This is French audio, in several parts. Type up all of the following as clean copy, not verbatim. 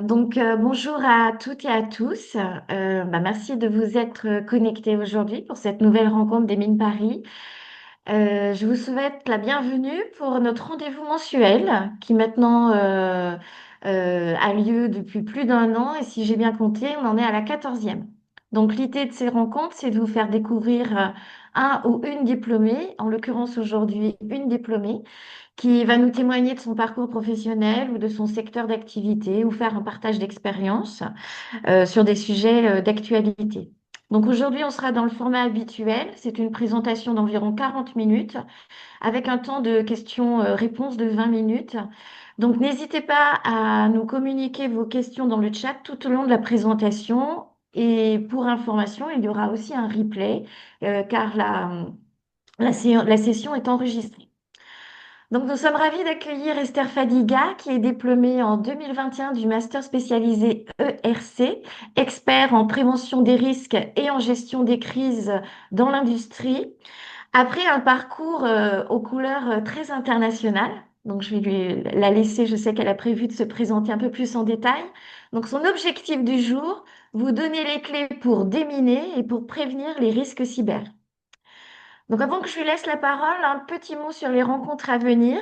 Bonjour à toutes et à tous. Merci de vous être connectés aujourd'hui pour cette nouvelle rencontre des Mines Paris. Je vous souhaite la bienvenue pour notre rendez-vous mensuel qui maintenant a lieu depuis plus d'un an et si j'ai bien compté, on en est à la 14e. Donc l'idée de ces rencontres, c'est de vous faire découvrir un ou une diplômée, en l'occurrence aujourd'hui une diplômée qui va nous témoigner de son parcours professionnel ou de son secteur d'activité ou faire un partage d'expérience sur des sujets d'actualité. Donc aujourd'hui, on sera dans le format habituel. C'est une présentation d'environ 40 minutes avec un temps de questions-réponses de 20 minutes. Donc n'hésitez pas à nous communiquer vos questions dans le chat tout au long de la présentation. Et pour information, il y aura aussi un replay car la session est enregistrée. Donc, nous sommes ravis d'accueillir Esther Fadiga, qui est diplômée en 2021 du master spécialisé ERC, expert en prévention des risques et en gestion des crises dans l'industrie. Après un parcours aux couleurs très internationales, donc je vais la laisser, je sais qu'elle a prévu de se présenter un peu plus en détail. Donc, son objectif du jour, vous donner les clés pour déminer et pour prévenir les risques cyber. Donc avant que je lui laisse la parole, un petit mot sur les rencontres à venir,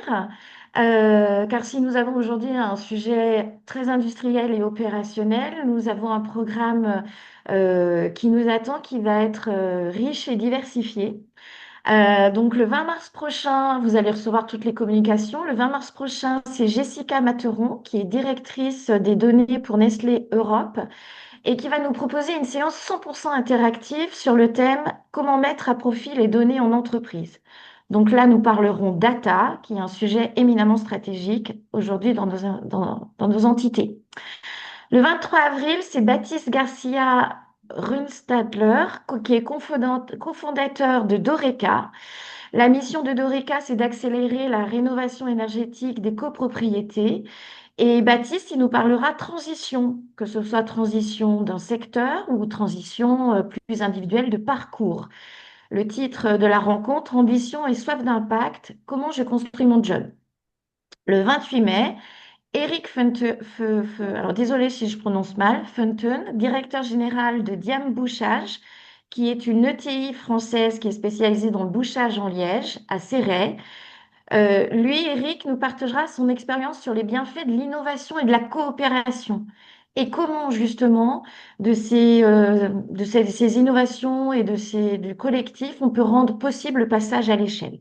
car si nous avons aujourd'hui un sujet très industriel et opérationnel, nous avons un programme qui nous attend, qui va être riche et diversifié. Donc le 20 mars prochain, vous allez recevoir toutes les communications. Le 20 mars prochain, c'est Jessica Materon, qui est directrice des données pour Nestlé Europe et qui va nous proposer une séance 100% interactive sur le thème comment mettre à profit les données en entreprise. Donc là, nous parlerons data, qui est un sujet éminemment stratégique aujourd'hui dans nos entités. Le 23 avril, c'est Baptiste Garcia Runstadler, qui est cofondateur de Doreka. La mission de Doreka, c'est d'accélérer la rénovation énergétique des copropriétés. Et Baptiste, il nous parlera transition, que ce soit transition d'un secteur ou transition plus individuelle de parcours. Le titre de la rencontre, Ambition et soif d'impact, comment je construis mon job. Le 28 mai, Eric alors désolé si je prononce mal, Funten, directeur général de Diam Bouchage, qui est une ETI française qui est spécialisée dans le bouchage en liège, à Céret. Lui, Eric, nous partagera son expérience sur les bienfaits de l'innovation et de la coopération. Et comment, justement, ces innovations et du collectif, on peut rendre possible le passage à l'échelle.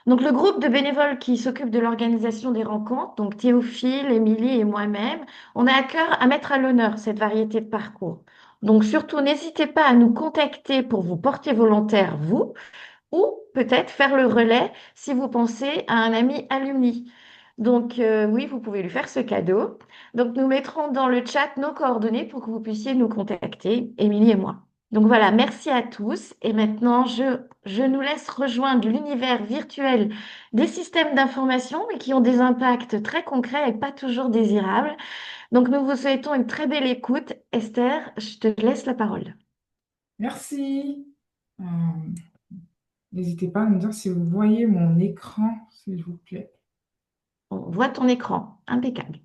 Donc, le groupe de bénévoles qui s'occupe de l'organisation des rencontres, donc Théophile, Émilie et moi-même, on a à cœur à mettre à l'honneur cette variété de parcours. Donc, surtout, n'hésitez pas à nous contacter pour vous porter volontaire, vous, ou peut-être faire le relais si vous pensez à un ami alumni. Donc, oui, vous pouvez lui faire ce cadeau. Donc, nous mettrons dans le chat nos coordonnées pour que vous puissiez nous contacter, Émilie et moi. Donc voilà, merci à tous. Et maintenant, je nous laisse rejoindre l'univers virtuel des systèmes d'information, mais qui ont des impacts très concrets et pas toujours désirables. Donc, nous vous souhaitons une très belle écoute. Esther, je te laisse la parole. Merci. Euh, N'hésitez pas à me dire si vous voyez mon écran, s'il vous plaît. On voit ton écran, impeccable.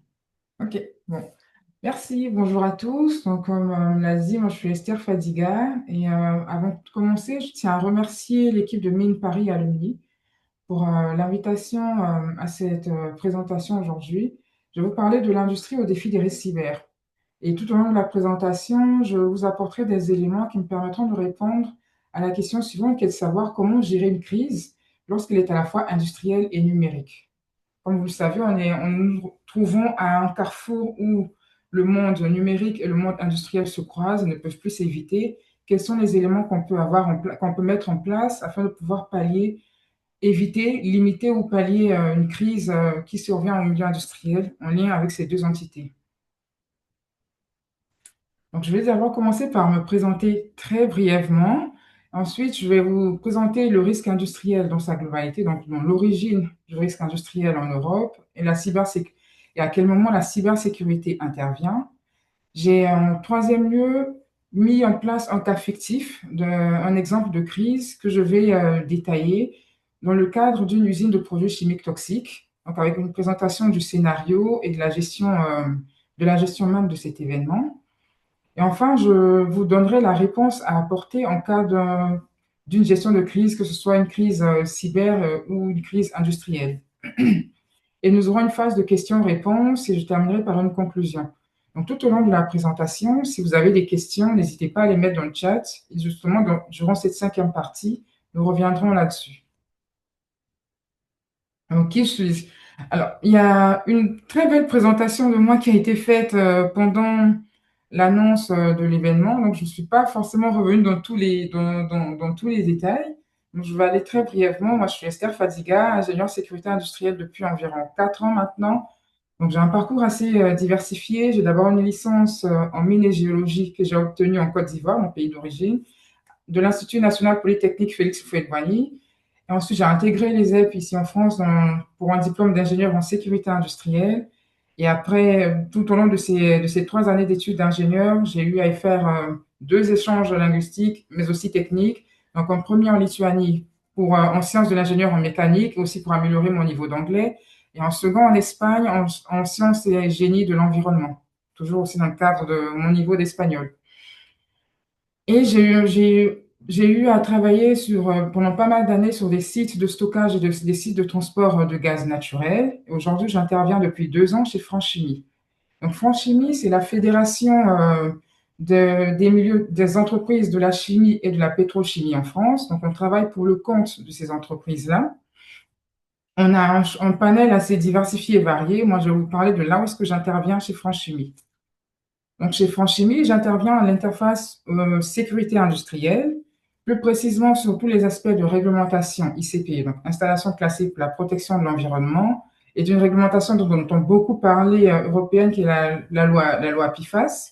Ok, bon. Merci, bonjour à tous. Donc, comme l'a dit, moi je suis Esther Fadiga. Et avant de commencer, je tiens à remercier l'équipe de Mine Paris Alumni pour l'invitation à cette présentation aujourd'hui. Je vais vous parler de l'industrie au défi des risques cyber. Et tout au long de la présentation, je vous apporterai des éléments qui me permettront de répondre à la question suivante, qui est de savoir comment gérer une crise lorsqu'elle est à la fois industrielle et numérique. Comme vous le savez, nous nous trouvons à un carrefour où le monde numérique et le monde industriel se croisent et ne peuvent plus s'éviter. Quels sont les éléments qu'on peut mettre en place afin de pouvoir éviter, limiter ou pallier une crise qui survient au milieu industriel en lien avec ces deux entités? Donc, je vais d'abord commencer par me présenter très brièvement. Ensuite, je vais vous présenter le risque industriel dans sa globalité, donc dans l'origine du risque industriel en Europe et à quel moment la cybersécurité intervient. J'ai en troisième lieu mis en place un cas fictif, un exemple de crise que je vais détailler dans le cadre d'une usine de produits chimiques toxiques, donc avec une présentation du scénario et de la gestion de la gestion même de cet événement. Et enfin, je vous donnerai la réponse à apporter en cas d'une gestion de crise, que ce soit une crise cyber ou une crise industrielle. Et nous aurons une phase de questions-réponses et je terminerai par une conclusion. Donc, tout au long de la présentation, si vous avez des questions, n'hésitez pas à les mettre dans le chat. Et justement, durant cette cinquième partie, nous reviendrons là-dessus. Ok, Alors, il y a une très belle présentation de moi qui a été faite pendant l'annonce de l'événement. Donc, je ne suis pas forcément revenue dans tous les détails. Donc, je vais aller très brièvement. Moi, je suis Esther Fadiga, ingénieure sécurité industrielle depuis environ 4 ans maintenant. Donc, j'ai un parcours assez diversifié. J'ai d'abord une licence en mine et géologie que j'ai obtenue en Côte d'Ivoire, mon pays d'origine, de l'Institut national polytechnique Félix Houphouët-Boigny. Et ensuite, j'ai intégré les l'ESEP ici en France pour un diplôme d'ingénieur en sécurité industrielle. Et après, tout au long de ces 3 années d'études d'ingénieur, j'ai eu à y faire 2 échanges linguistiques, mais aussi techniques. Donc, en premier en Lituanie en sciences de l'ingénieur en mécanique, aussi pour améliorer mon niveau d'anglais. Et en second en Espagne en sciences et génie de l'environnement, toujours aussi dans le cadre de mon niveau d'espagnol. Et j'ai eu à travailler pendant pas mal d'années sur des sites de stockage et des sites de transport de gaz naturel. Et aujourd'hui, j'interviens depuis 2 ans chez Franchimie. Donc, Franchimie, c'est la fédération des milieux, des entreprises de la chimie et de la pétrochimie en France. Donc, on travaille pour le compte de ces entreprises-là. On a un panel assez diversifié et varié. Moi, je vais vous parler de là où est-ce que j'interviens chez Franchimie. Donc, chez Franchimie, j'interviens à l'interface sécurité industrielle, plus précisément sur tous les aspects de réglementation ICP, donc installation classée pour la protection de l'environnement, et d'une réglementation dont on entend beaucoup parler européenne, qui est la loi PIFAS.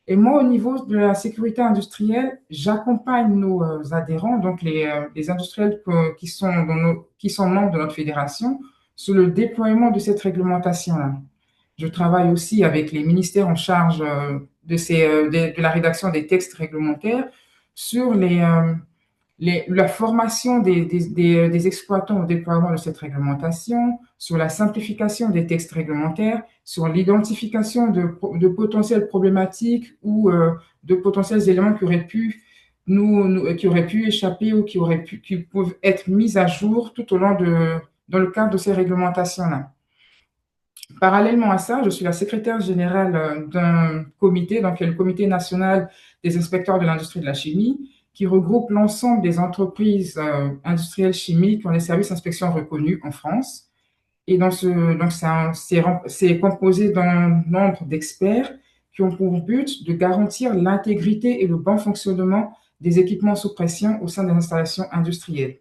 Et moi, au niveau de la sécurité industrielle, j'accompagne nos adhérents, donc les industriels qui sont membres de notre fédération, sur le déploiement de cette réglementation-là. Je travaille aussi avec les ministères en charge de la rédaction des textes réglementaires sur la formation des exploitants au déploiement de cette réglementation, sur la simplification des textes réglementaires, sur l'identification de potentielles problématiques ou de potentiels éléments qui auraient pu qui auraient pu échapper ou qui peuvent être mis à jour dans le cadre de ces réglementations-là. Parallèlement à ça, je suis la secrétaire générale d'un comité, donc il y a le Comité national des inspecteurs de l'industrie de la chimie, qui regroupe l'ensemble des entreprises industrielles chimiques qui ont des services d'inspection reconnus en France. Et donc c'est composé d'un nombre d'experts qui ont pour but de garantir l'intégrité et le bon fonctionnement des équipements sous pression au sein des installations industrielles.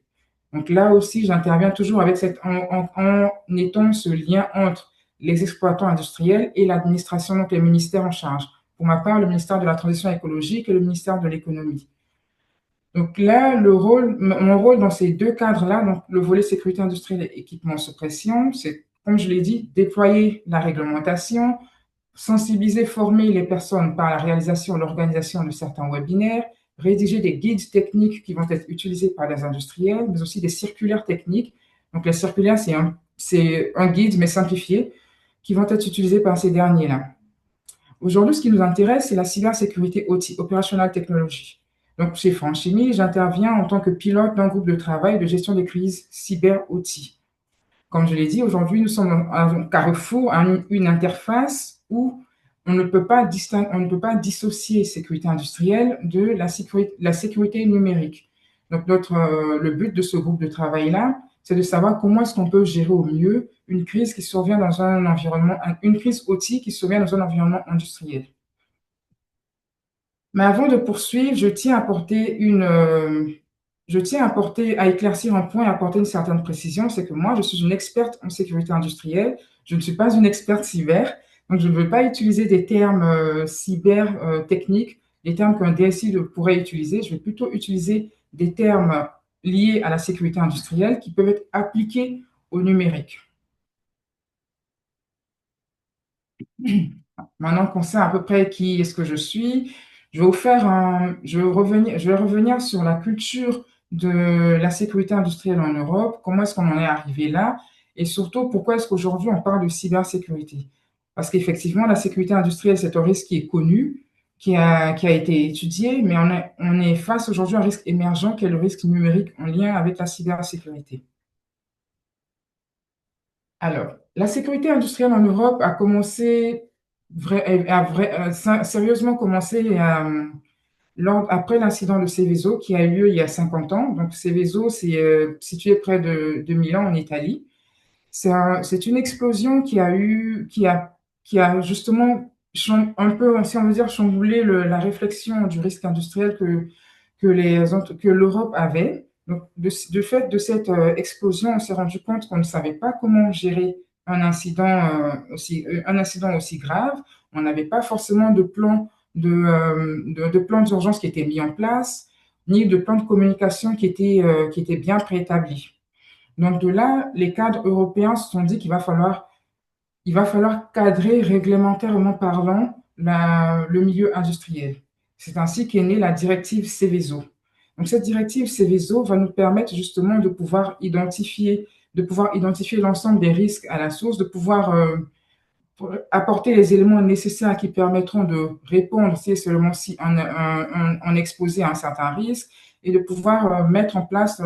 Donc là aussi, j'interviens toujours avec en étant ce lien entre les exploitants industriels et l'administration, donc les ministères en charge. Pour ma part, le ministère de la Transition écologique et le ministère de l'Économie. Donc là, mon rôle dans ces 2 cadres-là, donc le volet sécurité industrielle et équipement sous pression, c'est, comme je l'ai dit, déployer la réglementation, sensibiliser, former les personnes par la réalisation et l'organisation de certains webinaires, rédiger des guides techniques qui vont être utilisés par les industriels, mais aussi des circulaires techniques. Donc, les circulaires, c'est un guide, mais simplifié, qui vont être utilisés par ces derniers-là. Aujourd'hui, ce qui nous intéresse, c'est la cybersécurité OT, Operational Technology. Donc, chez Franchimie, j'interviens en tant que pilote d'un groupe de travail de gestion des crises cyber-OT. Comme je l'ai dit, aujourd'hui, nous sommes à un carrefour, à une interface où on ne peut pas dissocier sécurité industrielle de la sécurité numérique. Donc, le but de ce groupe de travail-là, c'est de savoir comment est-ce qu'on peut gérer au mieux une crise qui survient dans un environnement, une crise OT qui survient dans un environnement industriel. Mais avant de poursuivre, je tiens à éclaircir un point et à apporter une certaine précision, c'est que moi, je suis une experte en sécurité industrielle, je ne suis pas une experte cyber, donc je ne veux pas utiliser des termes cyber techniques, des termes qu'un DSI pourrait utiliser, je vais plutôt utiliser des termes liés à la sécurité industrielle qui peuvent être appliqués au numérique. Maintenant qu'on sait à peu près qui est-ce que je suis, je vais revenir sur la culture de la sécurité industrielle en Europe, comment est-ce qu'on en est arrivé là, et surtout pourquoi est-ce qu'aujourd'hui on parle de cybersécurité. Parce qu'effectivement, la sécurité industrielle, c'est un risque qui est connu, qui a été étudié, mais on est face aujourd'hui à un risque émergent qui est le risque numérique en lien avec la cybersécurité. Alors, la sécurité industrielle en Europe a commencé, sérieusement commencé après l'incident de Seveso qui a eu lieu il y a 50 ans. Donc, Seveso, c'est situé près de Milan en Italie. C'est une explosion qui a justement un peu, si on veut dire, chamboulé la réflexion du risque industriel que l'Europe avait. Donc, de fait de cette explosion, on s'est rendu compte qu'on ne savait pas comment gérer un incident aussi grave. On n'avait pas forcément de plan d'urgence qui était mis en place, ni de plan de communication qui était bien préétabli. Donc de là, les cadres européens se sont dit il va falloir cadrer réglementairement parlant le milieu industriel. C'est ainsi qu'est née la directive Seveso. Donc cette directive Seveso va nous permettre justement de pouvoir identifier l'ensemble des risques à la source, de pouvoir apporter les éléments nécessaires qui permettront de répondre si et seulement si on est exposé à un certain risque et de pouvoir mettre en place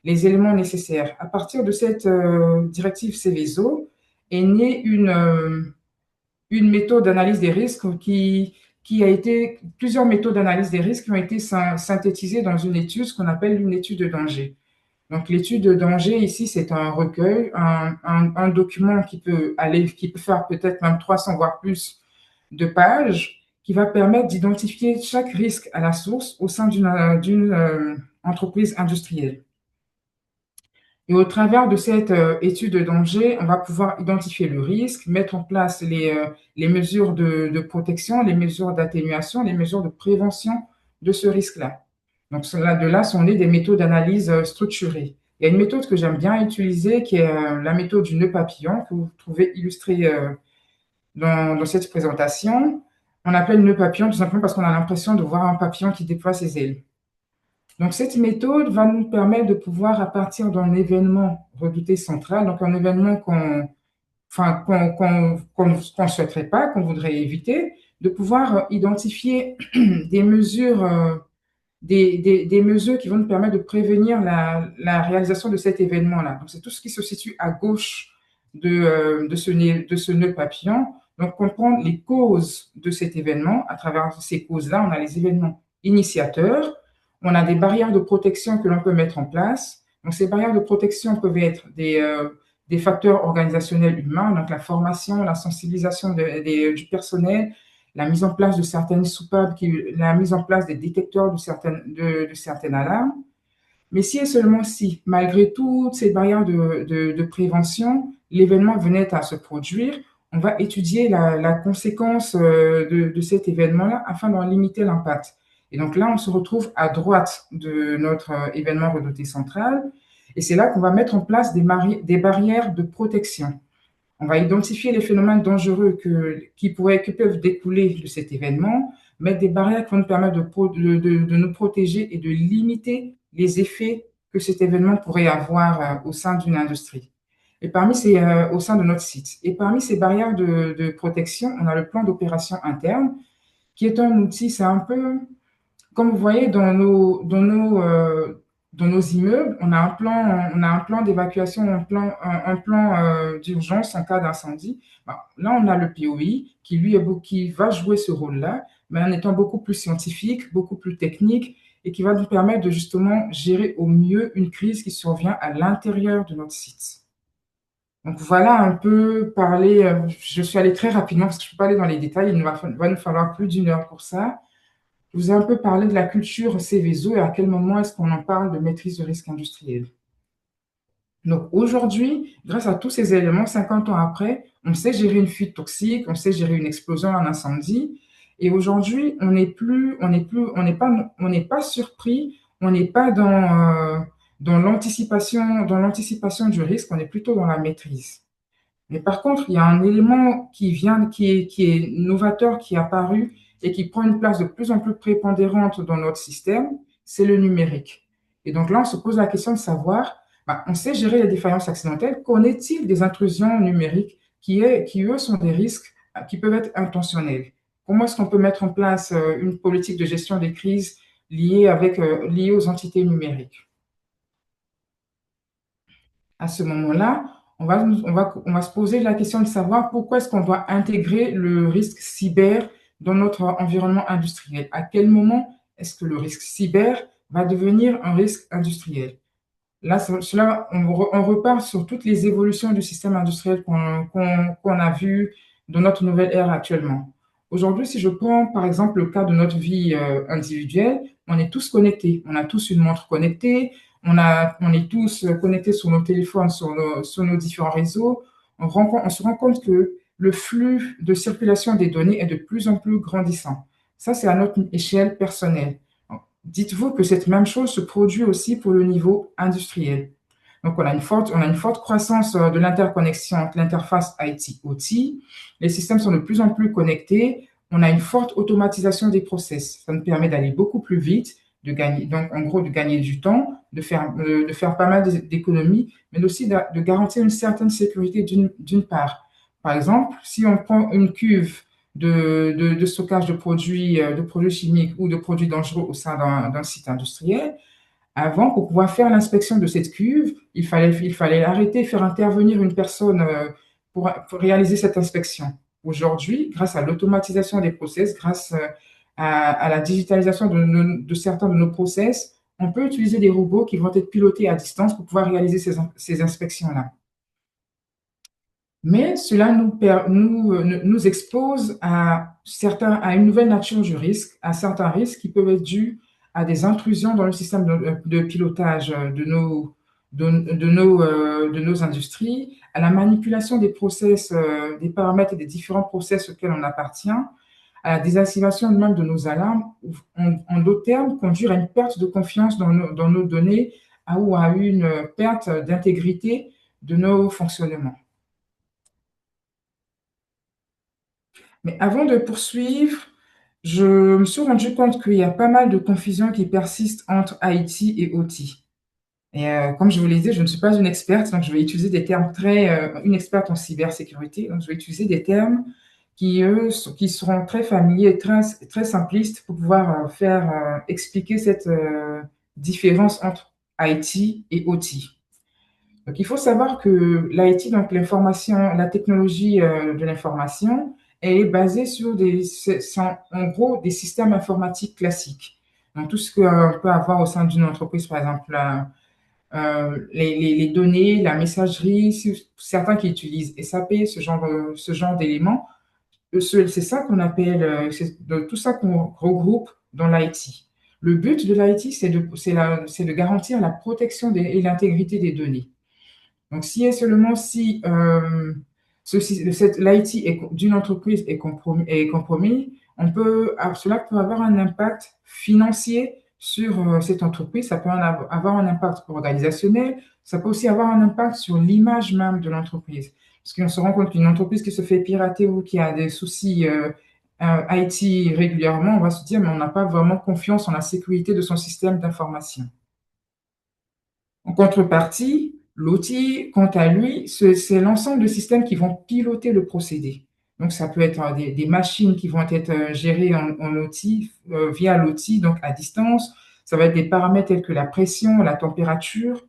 les éléments nécessaires. À partir de cette directive Céveso est née une méthode d'analyse des risques qui a été, plusieurs méthodes d'analyse des risques qui ont été synthétisées dans une étude, ce qu'on appelle une étude de danger. Donc, l'étude de danger, ici, c'est un recueil, un document qui peut faire peut-être même 300 voire plus de pages, qui va permettre d'identifier chaque risque à la source au sein d'une entreprise industrielle. Et au travers de cette étude de danger, on va pouvoir identifier le risque, mettre en place les mesures de protection, les mesures d'atténuation, les mesures de prévention de ce risque-là. Donc, de là sont nées des méthodes d'analyse structurées. Il y a une méthode que j'aime bien utiliser qui est la méthode du nœud papillon, que vous trouvez illustrée dans cette présentation. On appelle nœud papillon tout simplement parce qu'on a l'impression de voir un papillon qui déploie ses ailes. Donc, cette méthode va nous permettre de pouvoir, à partir d'un événement redouté central, donc un événement qu'on ne souhaiterait pas, qu'on voudrait éviter, de pouvoir identifier des mesures, des mesures qui vont nous permettre de prévenir la réalisation de cet événement-là. Donc, c'est tout ce qui se situe à gauche de ce nœud papillon. Donc, comprendre les causes de cet événement. À travers ces causes-là, on a les événements initiateurs, on a des barrières de protection que l'on peut mettre en place. Donc, ces barrières de protection peuvent être des facteurs organisationnels humains, donc la formation, la sensibilisation du personnel, la mise en place de certaines soupapes, la mise en place des détecteurs de certaines alarmes. Mais si et seulement si, malgré toutes ces barrières de prévention, l'événement venait à se produire, on va étudier la conséquence de cet événement-là afin d'en limiter l'impact. Et donc là, on se retrouve à droite de notre événement redouté central. Et c'est là qu'on va mettre en place des barrières de protection. On va identifier les phénomènes dangereux qui peuvent découler de cet événement, mettre des barrières qui vont nous permettre de nous protéger et de limiter les effets que cet événement pourrait avoir au sein d'une industrie. Et au sein de notre site. Et parmi ces barrières de protection, on a le plan d'opération interne, qui est un outil, c'est un peu comme vous voyez, dans nos immeubles, on a un plan d'évacuation, un plan d'urgence en cas d'incendie. Bon, là, on a le POI qui va jouer ce rôle-là, mais en étant beaucoup plus scientifique, beaucoup plus technique et qui va nous permettre de justement gérer au mieux une crise qui survient à l'intérieur de notre site. Donc voilà un peu parler, je suis allée très rapidement parce que je ne peux pas aller dans les détails, va nous falloir plus d'une heure pour ça. Je vous ai un peu parlé de la culture Céveso et à quel moment est-ce qu'on en parle de maîtrise de risque industriel. Donc aujourd'hui, grâce à tous ces éléments, 50 ans après, on sait gérer une fuite toxique, on sait gérer une explosion, un incendie. Et aujourd'hui, on n'est pas surpris, on n'est pas dans l'anticipation du risque, on est plutôt dans la maîtrise. Mais par contre, il y a un élément qui est novateur, qui est apparu et qui prend une place de plus en plus prépondérante dans notre système, c'est le numérique. Et donc là, on se pose la question de savoir, on sait gérer les défaillances accidentelles, qu'en est-il des intrusions numériques qui eux, sont des risques qui peuvent être intentionnels. Comment est-ce qu'on peut mettre en place une politique de gestion des crises liées aux entités numériques? À ce moment-là, on va se poser la question de savoir pourquoi est-ce qu'on doit intégrer le risque cyber dans notre environnement industriel. À quel moment est-ce que le risque cyber va devenir un risque industriel? Là, on repart sur toutes les évolutions du système industriel qu'on a vu dans notre nouvelle ère actuellement. Aujourd'hui, si je prends par exemple le cas de notre vie individuelle, on est tous connectés. On a tous une montre connectée, on est tous connectés sur nos téléphones, sur nos différents réseaux. On se rend compte que le flux de circulation des données est de plus en plus grandissant. Ça, c'est à notre échelle personnelle. Dites-vous que cette même chose se produit aussi pour le niveau industriel. Donc, on a une forte croissance de l'interconnexion entre l'interface IT-OT. Les systèmes sont de plus en plus connectés. On a une forte automatisation des process. Ça nous permet d'aller beaucoup plus vite, de gagner, donc en gros, de gagner du temps, de faire pas mal d'économies, mais aussi de garantir une certaine sécurité d'une part. Par exemple, si on prend une cuve de stockage de produits chimiques ou de produits dangereux au sein d'un site industriel, avant, pour pouvoir faire l'inspection de cette cuve, il fallait arrêter, faire intervenir une personne pour réaliser cette inspection. Aujourd'hui, grâce à l'automatisation des process, grâce à la digitalisation de certains de nos process, on peut utiliser des robots qui vont être pilotés à distance pour pouvoir réaliser ces inspections-là. Mais cela nous expose à une nouvelle nature du risque, à certains risques qui peuvent être dus à des intrusions dans le système de pilotage de nos industries, à la manipulation des process, des paramètres et des différents process auxquels on appartient, à la désactivation même de nos alarmes, en d'autres termes, conduire à une perte de confiance dans nos données ou à une perte d'intégrité de nos fonctionnements. Mais avant de poursuivre, je me suis rendu compte qu'il y a pas mal de confusion qui persiste entre IT et OT. Et comme je vous l'ai dit, je ne suis pas une experte, donc je vais utiliser des termes une experte en cybersécurité, donc je vais utiliser des termes qui seront très familiers et très simplistes pour pouvoir expliquer cette différence entre IT et OT. Donc, il faut savoir que l'IT, donc la technologie de l'information, elle est basée sur en gros des systèmes informatiques classiques. Donc, tout ce qu'on peut avoir au sein d'une entreprise, par exemple, les données, la messagerie, certains qui utilisent SAP, ce genre d'éléments, c'est ça qu'on appelle, tout ça qu'on regroupe dans l'IT. Le but de l'IT, c'est de garantir la protection et l'intégrité des données. Donc, si et seulement si l'IT d'une entreprise est compromis, cela peut avoir un impact financier sur cette entreprise, ça peut avoir un impact organisationnel, ça peut aussi avoir un impact sur l'image même de l'entreprise. Parce qu'on se rend compte qu'une entreprise qui se fait pirater ou qui a des soucis IT régulièrement, on va se dire, mais on n'a pas vraiment confiance en la sécurité de son système d'information. En contrepartie, l'outil, quant à lui, c'est l'ensemble de systèmes qui vont piloter le procédé. Donc, ça peut être des machines qui vont être gérées en outil, via l'outil, donc à distance. Ça va être des paramètres tels que la pression, la température.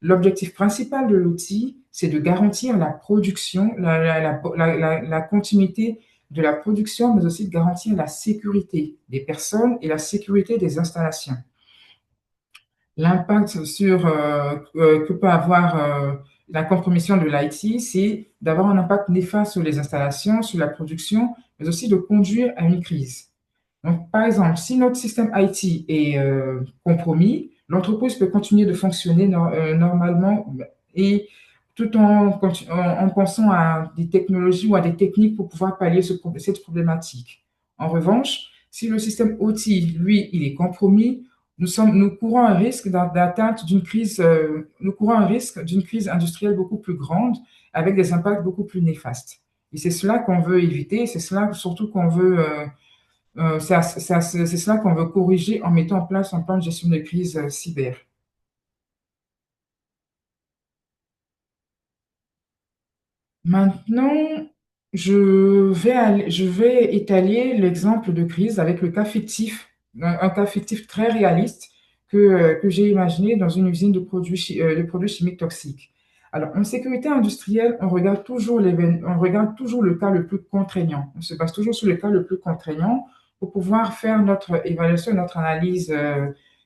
L'objectif principal de l'outil, c'est de garantir la production, la continuité de la production, mais aussi de garantir la sécurité des personnes et la sécurité des installations. L'impact que peut avoir la compromission de l'IT, c'est d'avoir un impact néfaste sur les installations, sur la production, mais aussi de conduire à une crise. Donc, par exemple, si notre système IT est compromis, l'entreprise peut continuer de fonctionner normalement et tout en pensant à des technologies ou à des techniques pour pouvoir pallier cette problématique. En revanche, si le système OT, lui, il est compromis, nous courons un risque d'atteinte d'une crise, nous courons un risque d'une crise industrielle beaucoup plus grande avec des impacts beaucoup plus néfastes. Et c'est cela qu'on veut éviter, c'est cela surtout qu'on veut, c'est cela qu'on veut corriger en mettant en place un plan de gestion de crise cyber. Maintenant, je vais étaler l'exemple de crise avec le cas fictif, un cas fictif très réaliste que j'ai imaginé dans une usine de produits chimiques toxiques. Alors, en sécurité industrielle, on regarde toujours le cas le plus contraignant. On se base toujours sur le cas le plus contraignant pour pouvoir faire notre évaluation, notre analyse,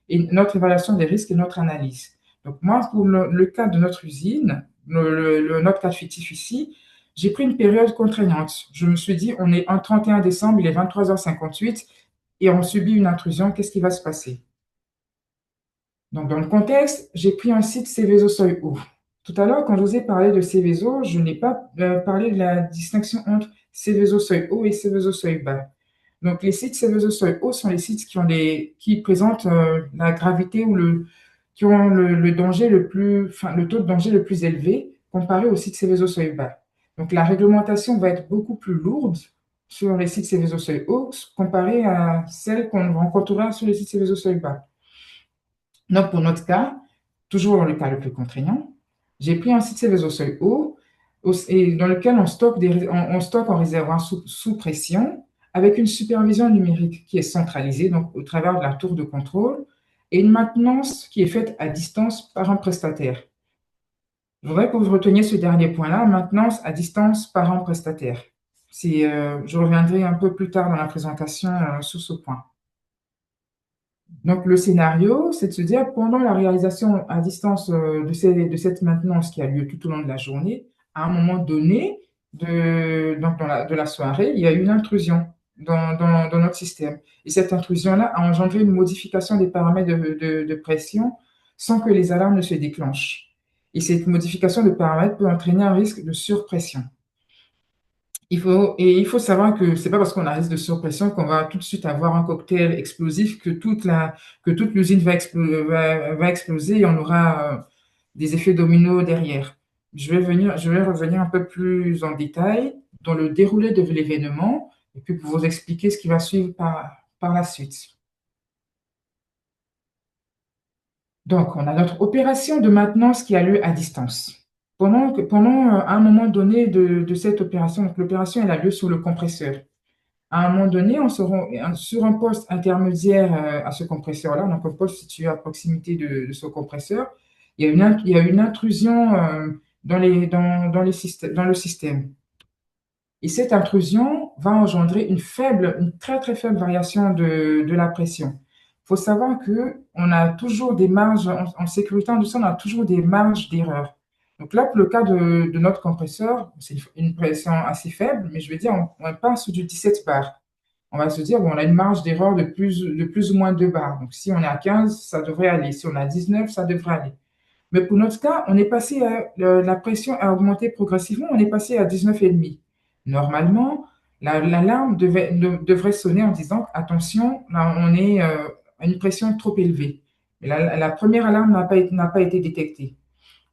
et notre évaluation des risques et notre analyse. Donc, moi, pour le cas de notre usine, notre cas fictif ici, j'ai pris une période contraignante. Je me suis dit, on est un 31 décembre, il est 23h58 et on subit une intrusion, qu'est-ce qui va se passer? Donc, dans le contexte, j'ai pris un site Céveso Seuil haut. Tout à l'heure, quand je vous ai parlé de Céveso, je n'ai pas parlé de la distinction entre Céveso Seuil haut et Céveso Seuil bas. Donc, les sites Céveso Seuil haut sont les sites qui présentent la gravité ou qui ont le danger enfin, le taux de danger le plus élevé comparé aux sites Céveso Seuil bas. Donc, la réglementation va être beaucoup plus lourde sur les sites Céveso Seuil haut comparée à celle qu'on rencontrera sur les sites Céveso Seuil bas. Donc, pour notre cas, toujours dans le cas le plus contraignant, j'ai pris un site Céveso Seuil haut et dans lequel on stocke en réservoir sous pression avec une supervision numérique qui est centralisée donc au travers de la tour de contrôle et une maintenance qui est faite à distance par un prestataire. Je voudrais que vous reteniez ce dernier point-là, maintenance à distance par un prestataire. Je reviendrai un peu plus tard dans la présentation sur ce point. Donc, le scénario, c'est de se dire, pendant la réalisation à distance de cette maintenance qui a lieu tout au long de la journée, à un moment donné donc de la soirée, il y a eu une intrusion dans notre système. Et cette intrusion-là a engendré une modification des paramètres de pression sans que les alarmes ne se déclenchent. Et cette modification de paramètres peut entraîner un risque de surpression. Il faut savoir que c'est pas parce qu'on a un risque de surpression qu'on va tout de suite avoir un cocktail explosif que toute l'usine va exploser et on aura des effets dominos derrière. Je vais revenir un peu plus en détail dans le déroulé de l'événement et puis pour vous expliquer ce qui va suivre par la suite. Donc, on a notre opération de maintenance qui a lieu à distance. Pendant un moment donné de cette opération, donc l'opération elle a lieu sous le compresseur. À un moment donné, on se rend sur un poste intermédiaire à ce compresseur-là, donc un poste situé à proximité de ce compresseur. Il y a une intrusion dans le système. Et cette intrusion va engendrer une très très faible variation de la pression. Il faut savoir que on a toujours des marges, en sécurité industrielle, on a toujours des marges d'erreur. Donc là, pour le cas de notre compresseur, c'est une pression assez faible, mais je veux dire, on passe du 17 bars. On va se dire, bon, on a une marge d'erreur de plus ou moins 2 bars. Donc si on est à 15, ça devrait aller. Si on est à 19, ça devrait aller. Mais pour notre cas, la pression a augmenté progressivement, on est passé à 19,5. Normalement, l'alarme devrait sonner en disant, attention, là, on est à une pression trop élevée. Mais la première alarme n'a pas été détectée.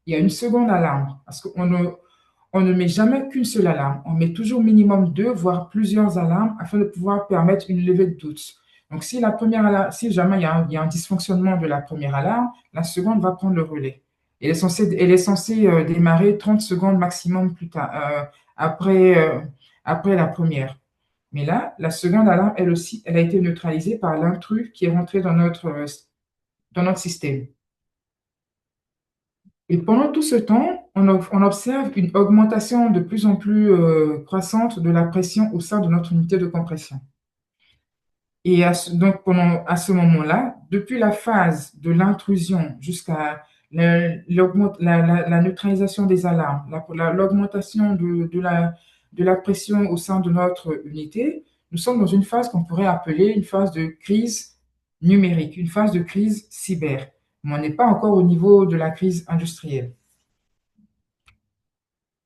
Il y a une seconde alarme, parce on ne met jamais qu'une seule alarme. On met toujours minimum deux, voire plusieurs alarmes afin de pouvoir permettre une levée de doute. Donc, si jamais il y a un dysfonctionnement de la première alarme, la seconde va prendre le relais. Elle est censée démarrer 30 secondes maximum plus tard, après la première. Mais là, la seconde alarme, elle aussi, elle a été neutralisée par l'intrus qui est rentré dans notre système. Et pendant tout ce temps, on observe une augmentation de plus en plus croissante de la pression au sein de notre unité de compression. Et donc, à ce moment-là, depuis la phase de l'intrusion jusqu'à la neutralisation des alarmes, l'augmentation de la pression au sein de notre unité, nous sommes dans une phase qu'on pourrait appeler une phase de crise numérique, une phase de crise cyber. Mais on n'est pas encore au niveau de la crise industrielle.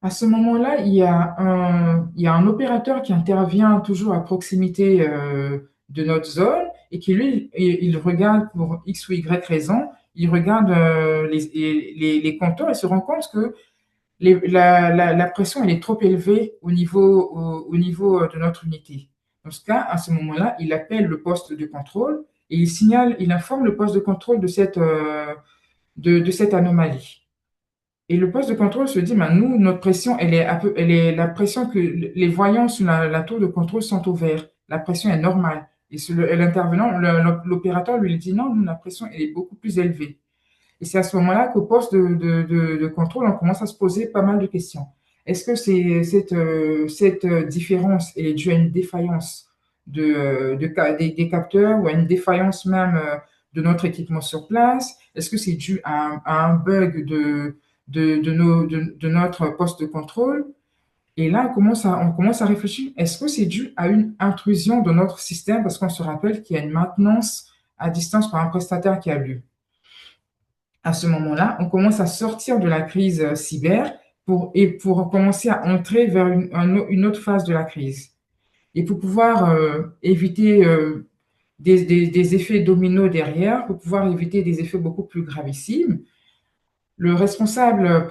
À ce moment-là, il y a un opérateur qui intervient toujours à proximité de notre zone et qui, lui, il regarde pour X ou Y raison, il regarde les compteurs et se rend compte que la pression elle est trop élevée au niveau de notre unité. Dans ce cas, à ce moment-là, il appelle le poste de contrôle et il informe le poste de contrôle de cette anomalie. Et le poste de contrôle se dit, ben, nous, notre pression, elle est la pression que les voyants sur la tour de contrôle sont au vert. La pression est normale. Et l'intervenant, l'opérateur lui dit, non, nous, la pression, elle est beaucoup plus élevée. Et c'est à ce moment-là qu'au poste de contrôle, on commence à se poser pas mal de questions. Est-ce que cette différence elle est due à une défaillance des capteurs ou à une défaillance même de notre équipement sur place? Est-ce que c'est dû à un bug de notre poste de contrôle? Et là, on commence à réfléchir. Est-ce que c'est dû à une intrusion de notre système? Parce qu'on se rappelle qu'il y a une maintenance à distance par un prestataire qui a lieu. À ce moment-là, on commence à sortir de la crise cyber et pour commencer à entrer vers une autre phase de la crise. Et pour pouvoir éviter des effets dominos derrière, pour pouvoir éviter des effets beaucoup plus gravissimes, le responsable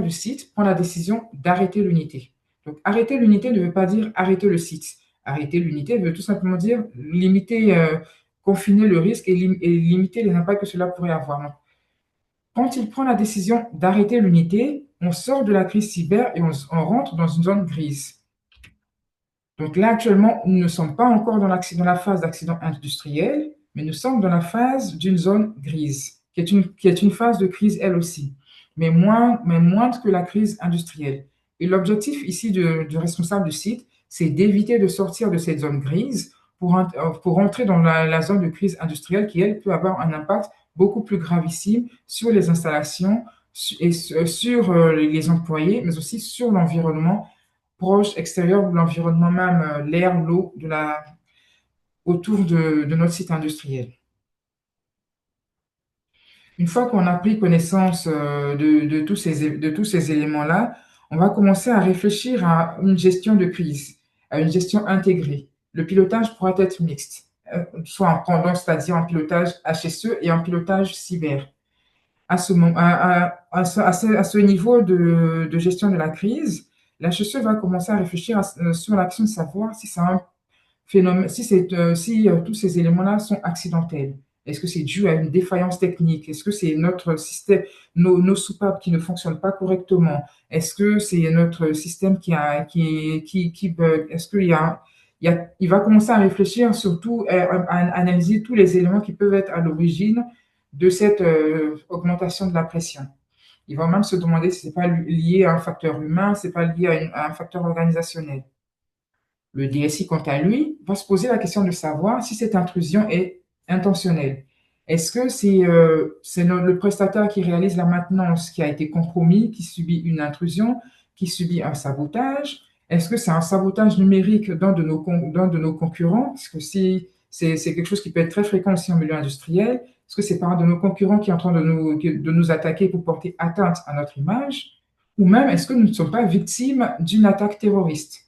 du site prend la décision d'arrêter l'unité. Donc, arrêter l'unité ne veut pas dire arrêter le site. Arrêter l'unité veut tout simplement dire limiter, confiner le risque et limiter les impacts que cela pourrait avoir. Donc, quand il prend la décision d'arrêter l'unité, on sort de la crise cyber et on rentre dans une zone grise. Donc là, actuellement, nous ne sommes pas encore dans la phase d'accident industriel, mais nous sommes dans la phase d'une zone grise, qui est une phase de crise elle aussi, mais moindre que la crise industrielle. Et l'objectif ici du responsable du site, c'est d'éviter de sortir de cette zone grise pour entrer dans la zone de crise industrielle qui, elle, peut avoir un impact beaucoup plus gravissime sur les installations et sur les employés, mais aussi sur l'environnement proche, extérieur ou l'environnement même, l'air, l'eau autour de notre site industriel. Une fois qu'on a pris connaissance de tous ces éléments-là, on va commencer à réfléchir à une gestion de crise, à une gestion intégrée. Le pilotage pourra être mixte, soit en pendant, c'est-à-dire en pilotage HSE et en pilotage cyber. À ce niveau de gestion de la crise, la HSE va commencer à réfléchir sur l'action de savoir si c'est un phénomène, si tous ces éléments-là sont accidentels. Est-ce que c'est dû à une défaillance technique? Est-ce que c'est notre système, nos soupapes qui ne fonctionnent pas correctement? Est-ce que c'est notre système qui bug? Est-ce qu'il y a, il va commencer à réfléchir surtout à analyser tous les éléments qui peuvent être à l'origine de cette augmentation de la pression. Il va même se demander si ce n'est pas lié à un facteur humain, si ce n'est pas lié à un facteur organisationnel. Le DSI, quant à lui, va se poser la question de savoir si cette intrusion est intentionnelle. Est-ce que c'est le prestataire qui réalise la maintenance qui a été compromis, qui subit une intrusion, qui subit un sabotage? Est-ce que c'est un sabotage numérique d'un de nos concurrents? Parce que si c'est quelque chose qui peut être très fréquent aussi en milieu industriel. Est-ce que c'est par un de nos concurrents qui est en train de nous attaquer pour porter atteinte à notre image? Ou même, est-ce que nous ne sommes pas victimes d'une attaque terroriste?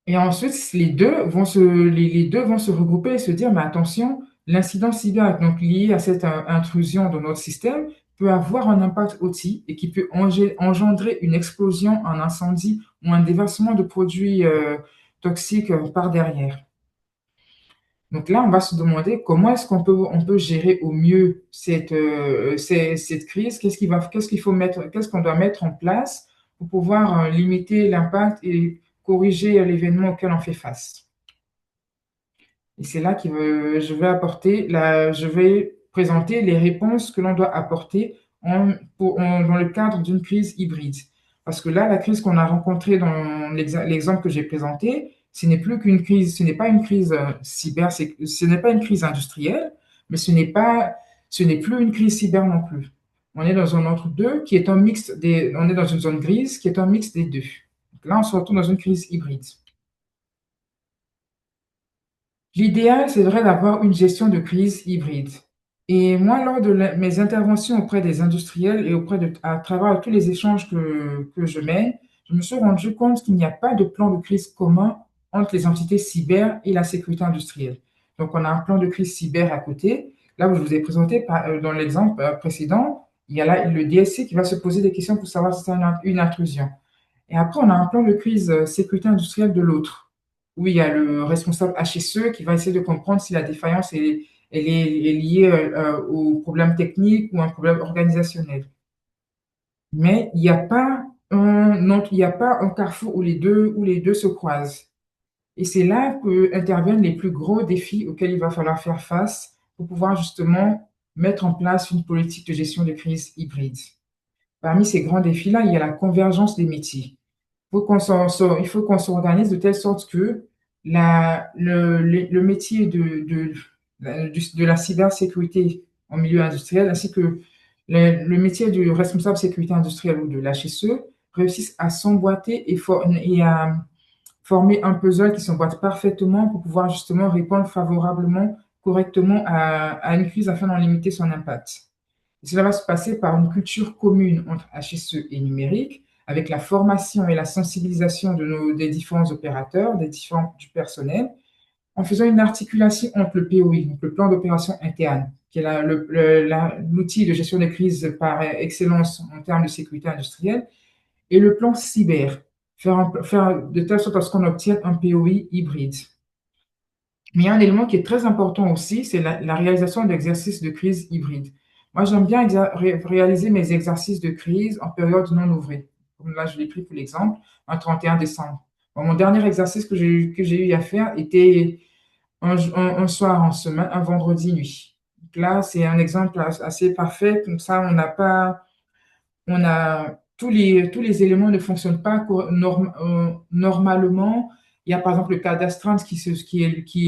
Et ensuite, les deux vont se regrouper et se dire, mais attention, l'incident cyber donc lié à cette intrusion dans notre système peut avoir un impact aussi et qui peut engendrer une explosion, un incendie ou un déversement de produits toxiques par derrière. Donc là, on va se demander comment est-ce on peut gérer au mieux cette crise, qu'est-ce qu'on doit mettre en place pour pouvoir limiter l'impact et corriger l'événement auquel on fait face. Et c'est là que je vais présenter les réponses que l'on doit apporter dans le cadre d'une crise hybride. Parce que là, la crise qu'on a rencontrée dans l'exemple que j'ai présenté, ce n'est plus qu'une crise, ce n'est pas une crise cyber, ce n'est pas une crise industrielle, mais ce n'est plus une crise cyber non plus. On est dans un entre-deux qui est on est dans une zone grise qui est un mix des deux. Donc là, on se retrouve dans une crise hybride. L'idéal, c'est vrai d'avoir une gestion de crise hybride. Et moi, lors de mes interventions auprès des industriels et à travers tous les échanges que je mène, je me suis rendu compte qu'il n'y a pas de plan de crise commun entre les entités cyber et la sécurité industrielle. Donc, on a un plan de crise cyber à côté. Là où je vous ai présenté dans l'exemple précédent, il y a là le DSC qui va se poser des questions pour savoir si c'est une intrusion. Et après, on a un plan de crise sécurité industrielle de l'autre, où il y a le responsable HSE qui va essayer de comprendre si la défaillance est liée au problème technique ou un problème organisationnel. Mais il n'y a pas un carrefour où les deux se croisent. Et c'est là que interviennent les plus gros défis auxquels il va falloir faire face pour pouvoir justement mettre en place une politique de gestion de crise hybride. Parmi ces grands défis-là, il y a la convergence des métiers. Il faut qu'on s'organise de telle sorte que le métier de la cybersécurité en milieu industriel, ainsi que le métier du responsable sécurité industrielle ou de l'HSE réussissent à s'emboîter et à former un puzzle qui s'emboîte parfaitement pour pouvoir justement répondre favorablement, correctement à une crise afin d'en limiter son impact. Et cela va se passer par une culture commune entre HSE et numérique, avec la formation et la sensibilisation des différents opérateurs, du personnel, en faisant une articulation entre le POI, donc le plan d'opération interne, qui est l'outil de gestion des crises par excellence en termes de sécurité industrielle, et le plan cyber, faire de telle sorte à ce qu'on obtienne un POI hybride. Mais il y a un élément qui est très important aussi, c'est la réalisation d'exercices de crise hybride. Moi, j'aime bien réaliser mes exercices de crise en période non ouvrée. Comme là, je l'ai pris pour l'exemple, un 31 décembre. Bon, mon dernier exercice que j'ai eu à faire était un soir en semaine, un vendredi nuit. Donc là, c'est un exemple assez parfait. Comme ça, on a tous les éléments ne fonctionnent pas normalement. Il y a par exemple le cas d'astreinte qui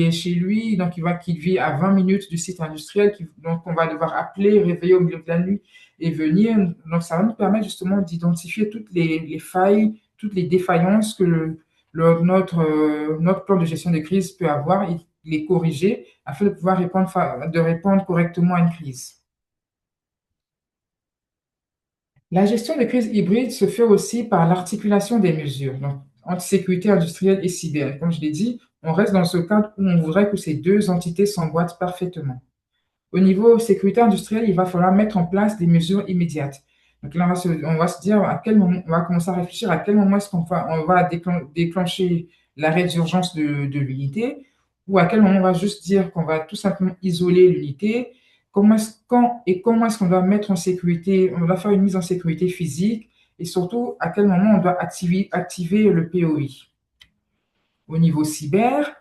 est chez lui, donc qui vit à 20 minutes du site industriel, donc on va devoir appeler, réveiller au milieu de la nuit et venir. Donc ça va nous permettre justement d'identifier toutes les failles, toutes les défaillances que notre plan de gestion de crise peut avoir et les corriger afin de pouvoir de répondre correctement à une crise. La gestion de crise hybride se fait aussi par l'articulation des mesures, donc entre sécurité industrielle et cyber. Comme je l'ai dit, on reste dans ce cadre où on voudrait que ces deux entités s'emboîtent parfaitement. Au niveau sécurité industrielle, il va falloir mettre en place des mesures immédiates. Donc là, on va se dire à quel moment, on va commencer à réfléchir à quel moment est-ce on va déclencher l'arrêt d'urgence de l'unité, ou à quel moment on va juste dire qu'on va tout simplement isoler l'unité, comment est-ce qu'on doit mettre en sécurité, on va faire une mise en sécurité physique, et surtout à quel moment on doit activer le POI. Au niveau cyber,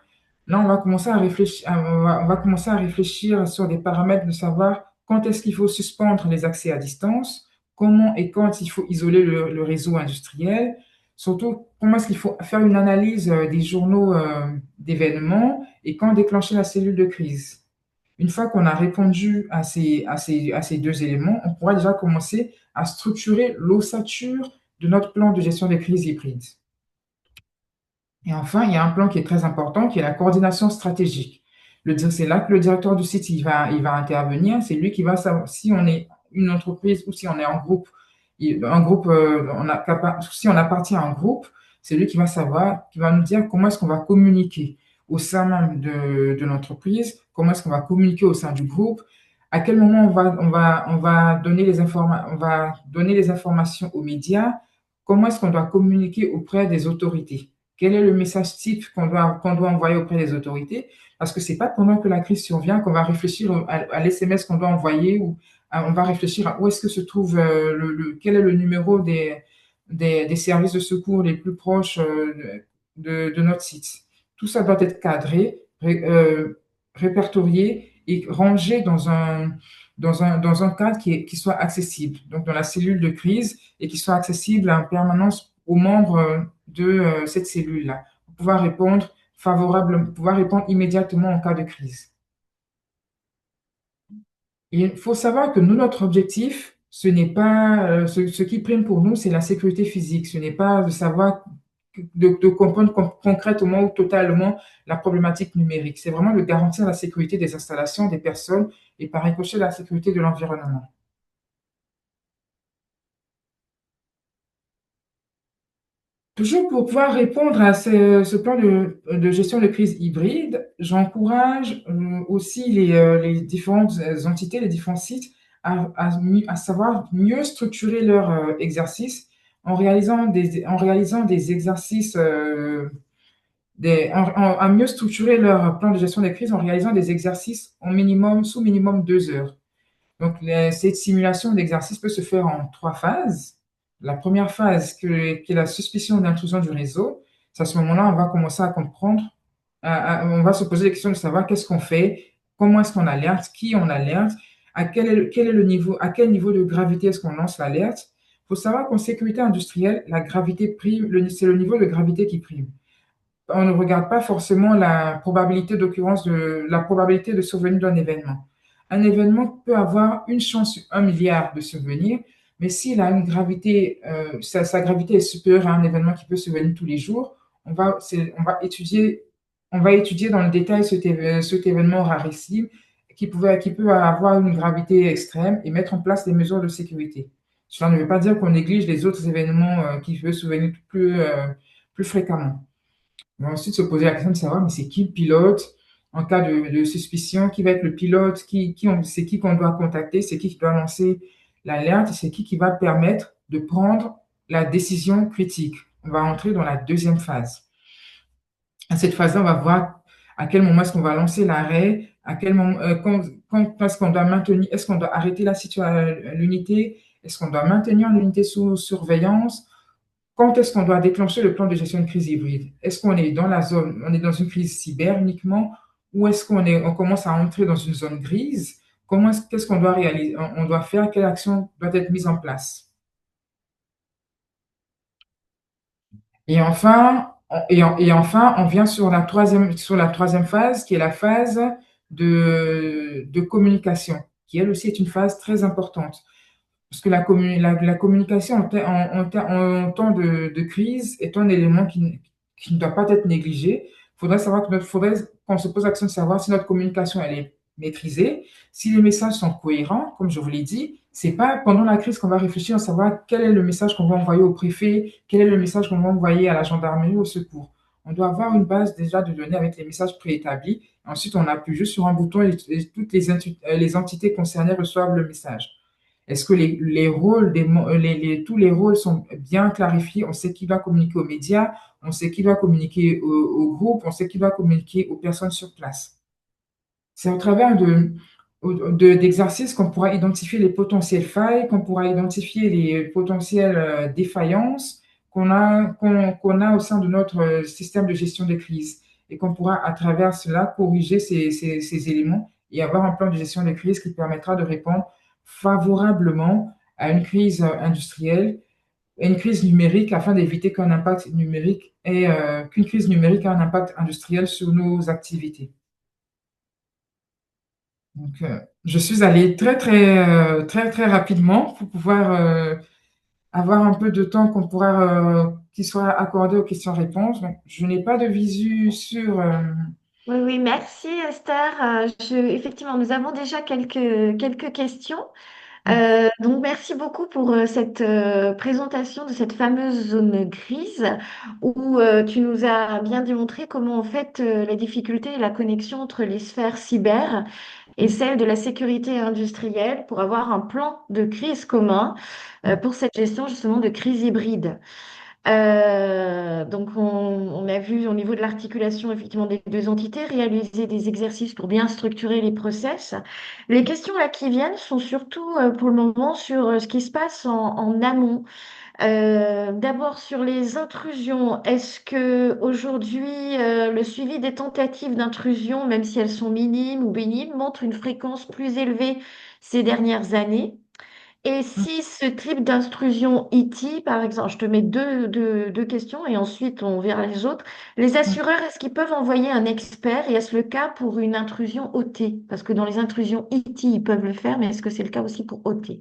là, on va commencer à réfléchir, on va commencer à réfléchir sur des paramètres de savoir quand est-ce qu'il faut suspendre les accès à distance, comment et quand il faut isoler le réseau industriel, surtout comment est-ce qu'il faut faire une analyse des journaux d'événements et quand déclencher la cellule de crise. Une fois qu'on a répondu à ces deux éléments, on pourra déjà commencer à structurer l'ossature de notre plan de gestion des crises hybrides. Et enfin, il y a un plan qui est très important, qui est la coordination stratégique. C'est là que le directeur du site, il va intervenir. C'est lui qui va savoir si on est une entreprise ou si on est en groupe. Un groupe, si on appartient à un groupe, c'est lui qui va savoir, qui va nous dire comment est-ce qu'on va communiquer au sein même de l'entreprise, comment est-ce qu'on va communiquer au sein du groupe, à quel moment on va donner on va donner les informations aux médias, comment est-ce qu'on doit communiquer auprès des autorités. Quel est le message type qu'on doit envoyer auprès des autorités? Parce que c'est pas pendant que la crise survient qu'on va réfléchir à l'SMS qu'on doit envoyer ou on va réfléchir à où est-ce que se trouve quel est le numéro des services de secours les plus proches de notre site. Tout ça doit être cadré, répertorié et rangé dans un cadre qui soit accessible, donc dans la cellule de crise et qui soit accessible en permanence aux membres de cette cellule-là, pour pouvoir répondre pouvoir répondre immédiatement en cas de crise. Et il faut savoir que nous, notre objectif, ce n'est pas ce qui prime pour nous, c'est la sécurité physique. Ce n'est pas de savoir de comprendre concrètement ou totalement la problématique numérique. C'est vraiment de garantir la sécurité des installations, des personnes et par ricochet la sécurité de l'environnement. Toujours pour pouvoir répondre à ce plan de gestion de crise hybride, j'encourage aussi les différentes entités, les différents sites à savoir mieux structurer leur exercice en réalisant des exercices à mieux structurer leur plan de gestion des crises en réalisant des exercices sous minimum 2 heures. Donc, cette simulation d'exercice peut se faire en 3 phases. La première phase, qui est la suspicion d'intrusion du réseau, c'est à ce moment-là, on va commencer à comprendre, on va se poser la question de savoir qu'est-ce qu'on fait, comment est-ce qu'on alerte, qui on alerte, quel est le niveau, à quel niveau de gravité est-ce qu'on lance l'alerte. Il faut savoir qu'en sécurité industrielle, la gravité prime, c'est le niveau de gravité qui prime. On ne regarde pas forcément la probabilité de survenue d'un événement. Un événement peut avoir une chance sur 1 milliard de survenir, mais s'il a une gravité, sa gravité est supérieure à un événement qui peut survenir tous les jours, on va étudier dans le détail cet événement rarissime qui peut avoir une gravité extrême et mettre en place des mesures de sécurité. Cela ne veut pas dire qu'on néglige les autres événements qui peuvent survenir plus fréquemment. On va ensuite se poser la question de savoir, mais c'est qui le pilote en cas de suspicion, qui va être le pilote, c'est qui qu'on doit contacter, c'est qui doit lancer l'alerte, c'est qui va permettre de prendre la décision critique. On va entrer dans la deuxième phase. À cette phase-là, on va voir à quel moment est-ce qu'on va lancer l'arrêt, à quel moment, quand est-ce qu'on doit maintenir, est-ce qu'on doit arrêter l'unité, est-ce qu'on doit maintenir l'unité sous surveillance, quand est-ce qu'on doit déclencher le plan de gestion de crise hybride? Est-ce qu'on est dans la zone, on est dans une crise cyber uniquement, ou est-ce on commence à entrer dans une zone grise? Qu'est-ce qu'on doit réaliser, on doit faire, quelle action doit être mise en place? Et enfin, on vient sur la troisième phase, qui est la phase de communication, qui elle aussi est une phase très importante. Parce que la communication en temps de crise est un élément qui ne doit pas être négligé. Faudrait qu'on se pose l'action de savoir si notre communication elle est maîtrisée, si les messages sont cohérents, comme je vous l'ai dit. C'est pas pendant la crise qu'on va réfléchir à savoir quel est le message qu'on va envoyer au préfet, quel est le message qu'on va envoyer à la gendarmerie, au secours. On doit avoir une base déjà de données avec les messages préétablis. Ensuite, on appuie juste sur un bouton et toutes les entités concernées reçoivent le message. Est-ce que les rôles tous les rôles sont bien clarifiés? On sait qui va communiquer aux médias, on sait qui doit communiquer au groupe, on sait qui doit communiquer aux personnes sur place. C'est au travers d'exercices qu'on pourra identifier les potentielles failles, qu'on pourra identifier les potentielles défaillances qu'on a au sein de notre système de gestion des crises et qu'on pourra à travers cela corriger ces éléments et avoir un plan de gestion des crises qui permettra de répondre favorablement à une crise industrielle et une crise numérique afin d'éviter qu'une crise numérique ait un impact industriel sur nos activités. Donc, je suis allée très rapidement pour pouvoir avoir un peu de temps qui soit accordé aux questions-réponses. Donc, je n'ai pas de visu sur. Oui, oui, merci Esther. Effectivement, nous avons déjà quelques questions. Donc, merci beaucoup pour cette présentation de cette fameuse zone grise où tu nous as bien démontré comment en fait la difficulté et la connexion entre les sphères cyber et celle de la sécurité industrielle pour avoir un plan de crise commun pour cette gestion justement de crise hybride. Donc, on a vu au niveau de l'articulation effectivement des deux entités, réaliser des exercices pour bien structurer les process. Les questions là qui viennent sont surtout pour le moment sur ce qui se passe en amont. D'abord sur les intrusions, est-ce que aujourd'hui le suivi des tentatives d'intrusion, même si elles sont minimes ou bénignes, montre une fréquence plus élevée ces dernières années? Et si ce type d'intrusion IT, par exemple, je te mets deux questions et ensuite on verra les autres. Les assureurs, est-ce qu'ils peuvent envoyer un expert et est-ce le cas pour une intrusion OT? Parce que dans les intrusions IT, ils peuvent le faire, mais est-ce que c'est le cas aussi pour OT?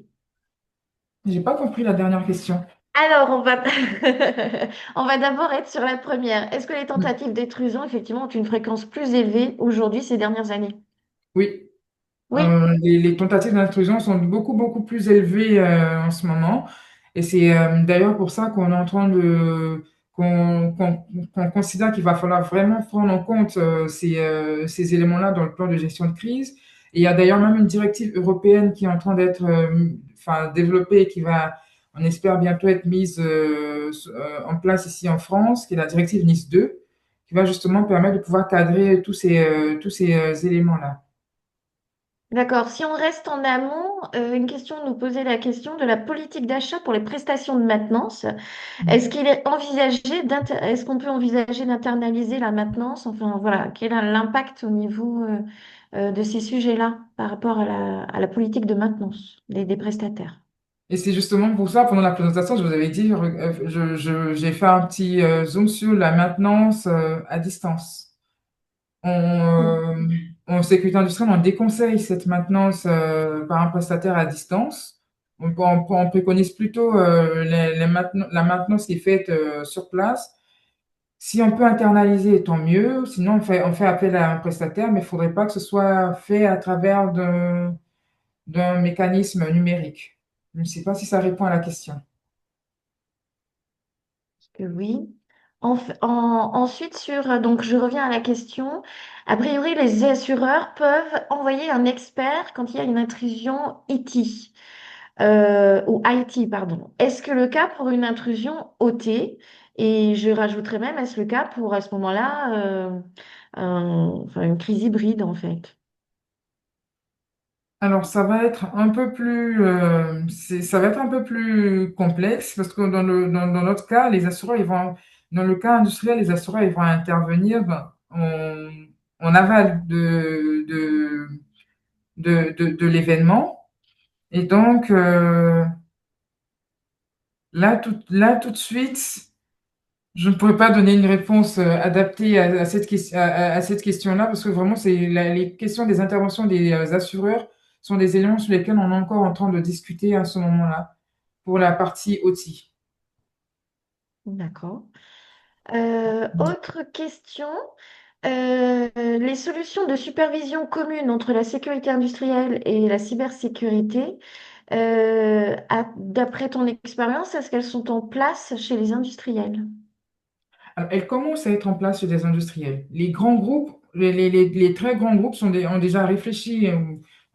J'ai pas compris la dernière question. Alors, on va d'abord être sur la première. Est-ce que les tentatives d'intrusion, effectivement, ont une fréquence plus élevée aujourd'hui ces dernières années? Oui, Oui. les tentatives d'intrusion sont beaucoup plus élevées en ce moment. Et c'est d'ailleurs pour ça qu'on est en train qu'on considère qu'il va falloir vraiment prendre en compte ces éléments-là dans le plan de gestion de crise. Et il y a d'ailleurs même une directive européenne qui est en train d'être développée et qui va, on espère, bientôt être mise en place ici en France, qui est la directive NIS 2, qui va justement permettre de pouvoir cadrer tous ces éléments-là. D'accord. Si on reste en amont, une question nous posait la question de la politique d'achat pour les prestations de maintenance. Est-ce qu'il est envisagé est-ce qu'on peut envisager d'internaliser la maintenance? Enfin, voilà, quel est l'impact au niveau de ces sujets-là par rapport à la politique de maintenance des prestataires? Et c'est justement pour ça, pendant la présentation, je vous avais dit, j'ai fait un petit zoom sur la maintenance à distance. On, en sécurité industrielle, on déconseille cette maintenance par un prestataire à distance. On préconise plutôt la maintenance qui est faite sur place. Si on peut internaliser, tant mieux. Sinon, on fait appel à un prestataire, mais il ne faudrait pas que ce soit fait à travers d'un mécanisme numérique. Je ne sais pas si ça répond à la question. Oui. Ensuite, donc je reviens à la question. A priori, les assureurs peuvent envoyer un expert quand il y a une intrusion IT, ou IT, pardon. Est-ce que le cas pour une intrusion OT? Et je rajouterais même, est-ce le cas pour, à ce moment-là, enfin, une crise hybride, en fait? Alors, ça va être un peu plus, ça va être un peu plus complexe parce que dans notre cas, dans le cas industriel, les assureurs, ils vont intervenir en aval de l'événement. Et donc, là, tout de suite, je ne pourrais pas donner une réponse adaptée à cette à cette question-là parce que vraiment, les questions des interventions des assureurs sont des éléments sur lesquels on est encore en train de discuter à ce moment-là pour la partie OT. D'accord. Autre question. Les solutions de supervision commune entre la sécurité industrielle et la cybersécurité, d'après ton expérience, est-ce qu'elles sont en place chez les industriels? Alors, elle commence à être en place chez des industriels. Les grands groupes, les très grands groupes ont déjà réfléchi.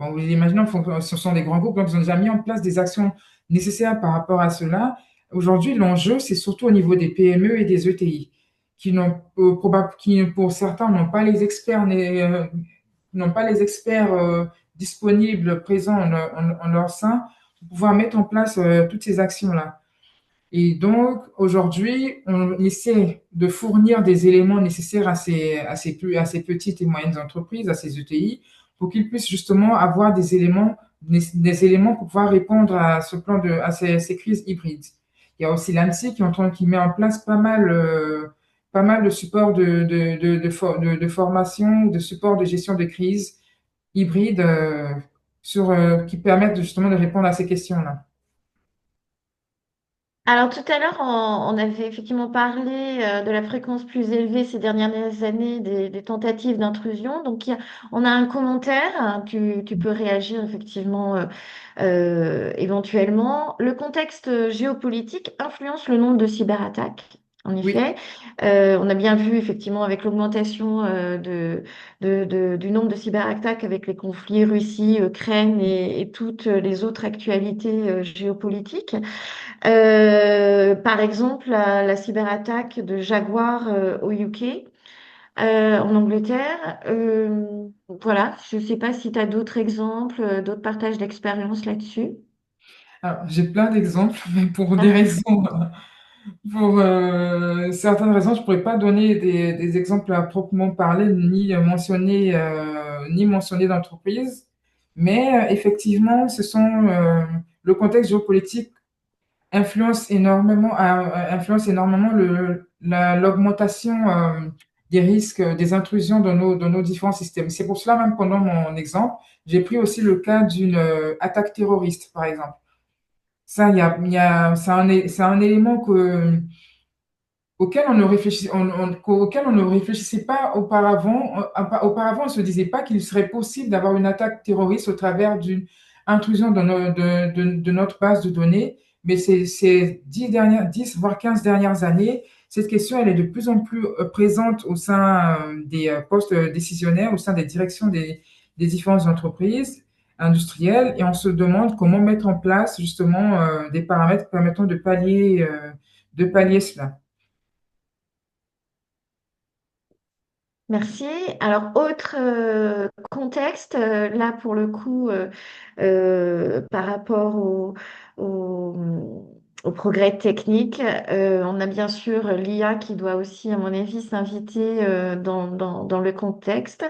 Bon, vous imaginez, ce sont des grands groupes, donc ils ont déjà mis en place des actions nécessaires par rapport à cela. Aujourd'hui, l'enjeu, c'est surtout au niveau des PME et des ETI, qui, pour certains, n'ont pas les experts disponibles, présents en leur sein, pour pouvoir mettre en place toutes ces actions-là. Et donc, aujourd'hui, on essaie de fournir des éléments nécessaires à ces petites et moyennes entreprises, à ces ETI, pour qu'ils puissent justement avoir des éléments pour pouvoir répondre à ces crises hybrides. Il y a aussi l'ANSSI qui met en place pas mal de supports de formation, de supports de gestion de crise hybrides qui permettent justement de répondre à ces questions-là. Alors tout à l'heure, on avait effectivement parlé de la fréquence plus élevée ces dernières années des tentatives d'intrusion. Donc on a un commentaire, hein, tu peux réagir effectivement éventuellement. Le contexte géopolitique influence le nombre de cyberattaques. En Oui. effet, on a bien vu effectivement avec l'augmentation du nombre de cyberattaques avec les conflits Russie, Ukraine et toutes les autres actualités géopolitiques. Par exemple, la cyberattaque de Jaguar au UK, en Angleterre. Voilà, je ne sais pas si tu as d'autres exemples, d'autres partages d'expérience là-dessus. Alors, j'ai plein d'exemples, mais pour des raisons, pour certaines raisons, je pourrais pas donner des exemples à proprement parler, ni mentionner d'entreprise. Mais effectivement, le contexte géopolitique influence énormément l'augmentation des risques, des intrusions dans nos différents systèmes. C'est pour cela, même pendant mon exemple, j'ai pris aussi le cas d'une attaque terroriste, par exemple. Ça, c'est un élément auquel on ne réfléchissait pas auparavant. Auparavant, on ne se disait pas qu'il serait possible d'avoir une attaque terroriste au travers d'une intrusion de notre base de données. Mais ces 10 voire 15 dernières années, cette question, elle est de plus en plus présente au sein des postes décisionnaires, au sein des directions des différentes entreprises industrielles. Et on se demande comment mettre en place justement des paramètres permettant de pallier cela. Merci. Alors, autre contexte, là pour le coup, par rapport au progrès technique, on a bien sûr l'IA qui doit aussi, à mon avis, s'inviter dans le contexte.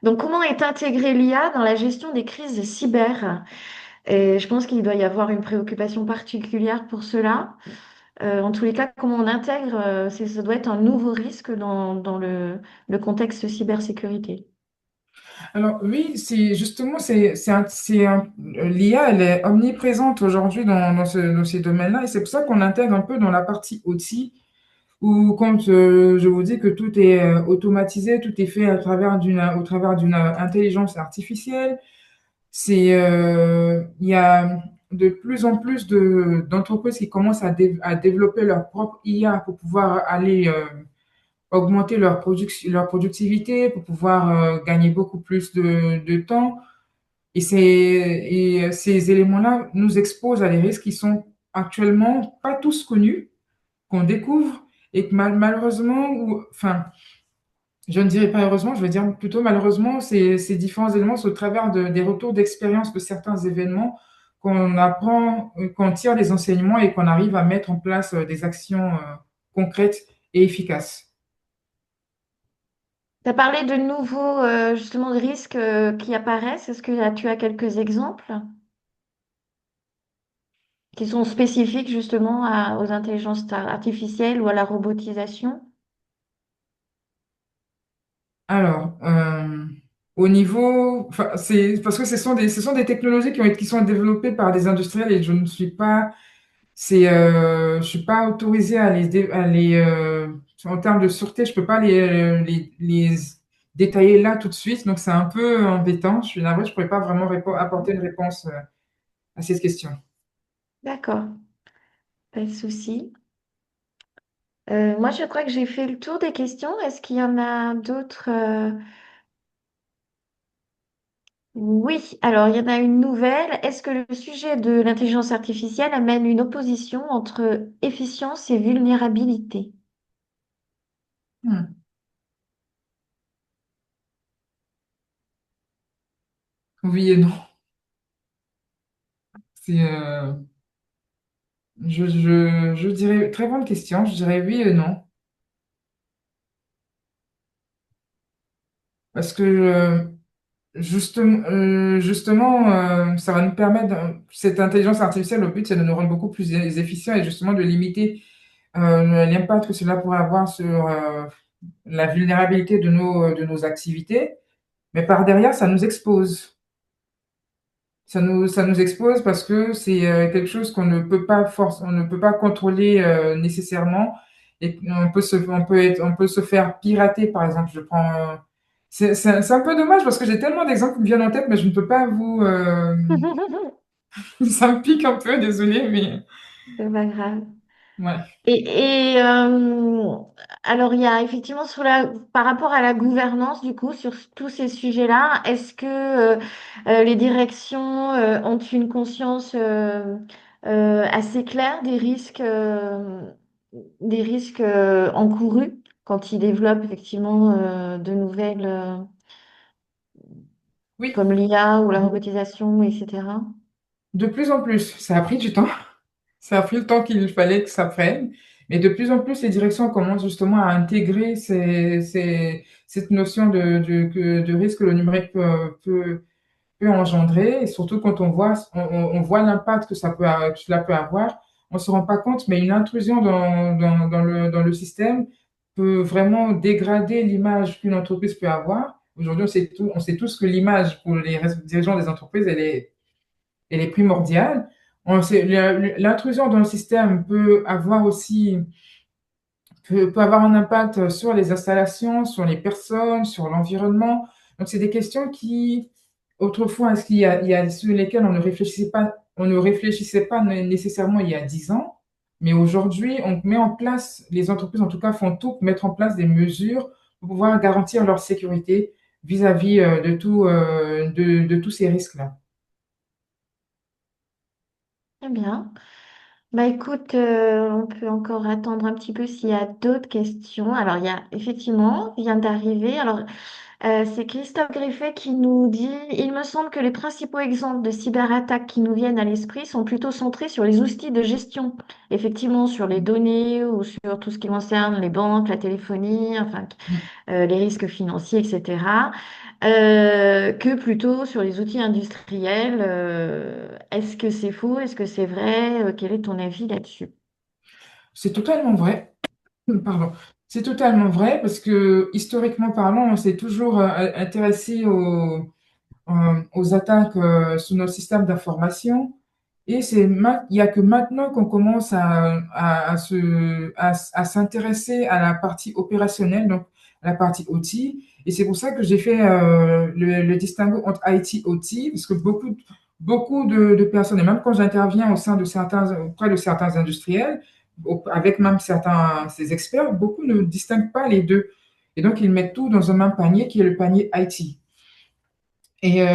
Donc, comment est intégrée l'IA dans la gestion des crises cyber? Et je pense qu'il doit y avoir une préoccupation particulière pour cela. En tous les cas, comment on intègre, ça doit être un nouveau risque dans le contexte cybersécurité. Alors oui, c'est justement, l'IA, elle est omniprésente aujourd'hui dans ces domaines-là, et c'est pour ça qu'on intègre un peu dans la partie outils, où quand je vous dis que tout est automatisé, tout est fait au travers d'une intelligence artificielle. Il y a de plus en plus d'entreprises qui commencent à développer leur propre IA pour pouvoir aller augmenter leur productivité, pour pouvoir gagner beaucoup plus de temps. Et ces éléments-là nous exposent à des risques qui sont actuellement pas tous connus, qu'on découvre et que malheureusement, enfin, je ne dirais pas heureusement, je vais dire plutôt malheureusement, ces différents éléments, c'est au travers des retours d'expérience de certains événements qu'on apprend, qu'on tire des enseignements et qu'on arrive à mettre en place des actions concrètes et efficaces. Tu as parlé de nouveaux justement de risques qui apparaissent. Est-ce que tu as quelques exemples qui sont spécifiques justement aux intelligences artificielles ou à la robotisation? Alors, au niveau, enfin, c'est parce que ce sont des technologies qui sont développées par des industriels et je ne suis pas, je suis pas autorisée en termes de sûreté, je peux pas les détailler là tout de suite, donc c'est un peu embêtant. Je suis navrée, je pourrais pas vraiment apporter une réponse à cette question. D'accord, pas de souci. Moi, je crois que j'ai fait le tour des questions. Est-ce qu'il y en a d'autres? Oui, alors il y en a une nouvelle. Est-ce que le sujet de l'intelligence artificielle amène une opposition entre efficience et vulnérabilité? Hmm. Oui et non. C'est, je dirais, très bonne question, je dirais oui et non. Parce que justement, ça va nous permettre, cette intelligence artificielle, le but, c'est de nous rendre beaucoup plus efficients et justement de limiter l'impact que cela pourrait avoir sur la vulnérabilité de nos activités. Mais par derrière, ça nous expose. Ça nous expose parce que c'est quelque chose qu'on ne peut pas on ne peut pas contrôler nécessairement et on peut se faire pirater, par exemple. C'est un peu dommage parce que j'ai tellement d'exemples qui me viennent en tête, mais je ne peux pas ça me pique un peu, désolé, mais C'est pas grave. ouais. Alors, il y a effectivement par rapport à la gouvernance, du coup, sur tous ces sujets-là, est-ce que les directions ont une conscience assez claire des risques encourus quand ils développent effectivement de nouvelles, Oui, comme l'IA ou la robotisation, etc. de plus en plus. Ça a pris du temps. Ça a pris le temps qu'il fallait que ça prenne. Mais de plus en plus, les directions commencent justement à intégrer cette notion de risque que le numérique peut engendrer. Et surtout quand on voit l'impact que cela peut avoir, on ne se rend pas compte, mais une intrusion dans le système peut vraiment dégrader l'image qu'une entreprise peut avoir. Aujourd'hui, on sait tous que l'image pour les dirigeants des entreprises, elle est primordiale. L'intrusion dans le système peut avoir un impact sur les installations, sur les personnes, sur l'environnement. Donc, c'est des questions qui, autrefois, il y a sur lesquelles on ne réfléchissait pas nécessairement il y a 10 ans. Mais aujourd'hui, on met en place, les entreprises en tout cas font tout pour mettre en place des mesures pour pouvoir garantir leur sécurité vis-à-vis de tous ces risques-là. Très bien. Bah écoute, on peut encore attendre un petit peu s'il y a d'autres questions. Alors il y a effectivement, vient d'arriver. Alors c'est Christophe Griffet qui nous dit, il me semble que les principaux exemples de cyberattaques qui nous viennent à l'esprit sont plutôt centrés sur les outils de gestion, effectivement sur les données ou sur tout ce qui concerne les banques, la téléphonie, enfin les risques financiers, etc., que plutôt sur les outils industriels. Est-ce que c'est faux? Est-ce que c'est vrai? Quel est ton avis là-dessus? C'est totalement vrai. Pardon. C'est totalement vrai parce que historiquement parlant, on s'est toujours intéressé aux attaques sur nos systèmes d'information. Et il n'y a que maintenant qu'on commence à s'intéresser à la partie opérationnelle, donc la partie OT. Et c'est pour ça que j'ai fait le distinguo entre IT et OT, parce que beaucoup de personnes, et même quand j'interviens au sein de auprès de certains industriels, avec même certains ces experts, beaucoup ne distinguent pas les deux. Et donc, ils mettent tout dans un même panier qui est le panier IT. Et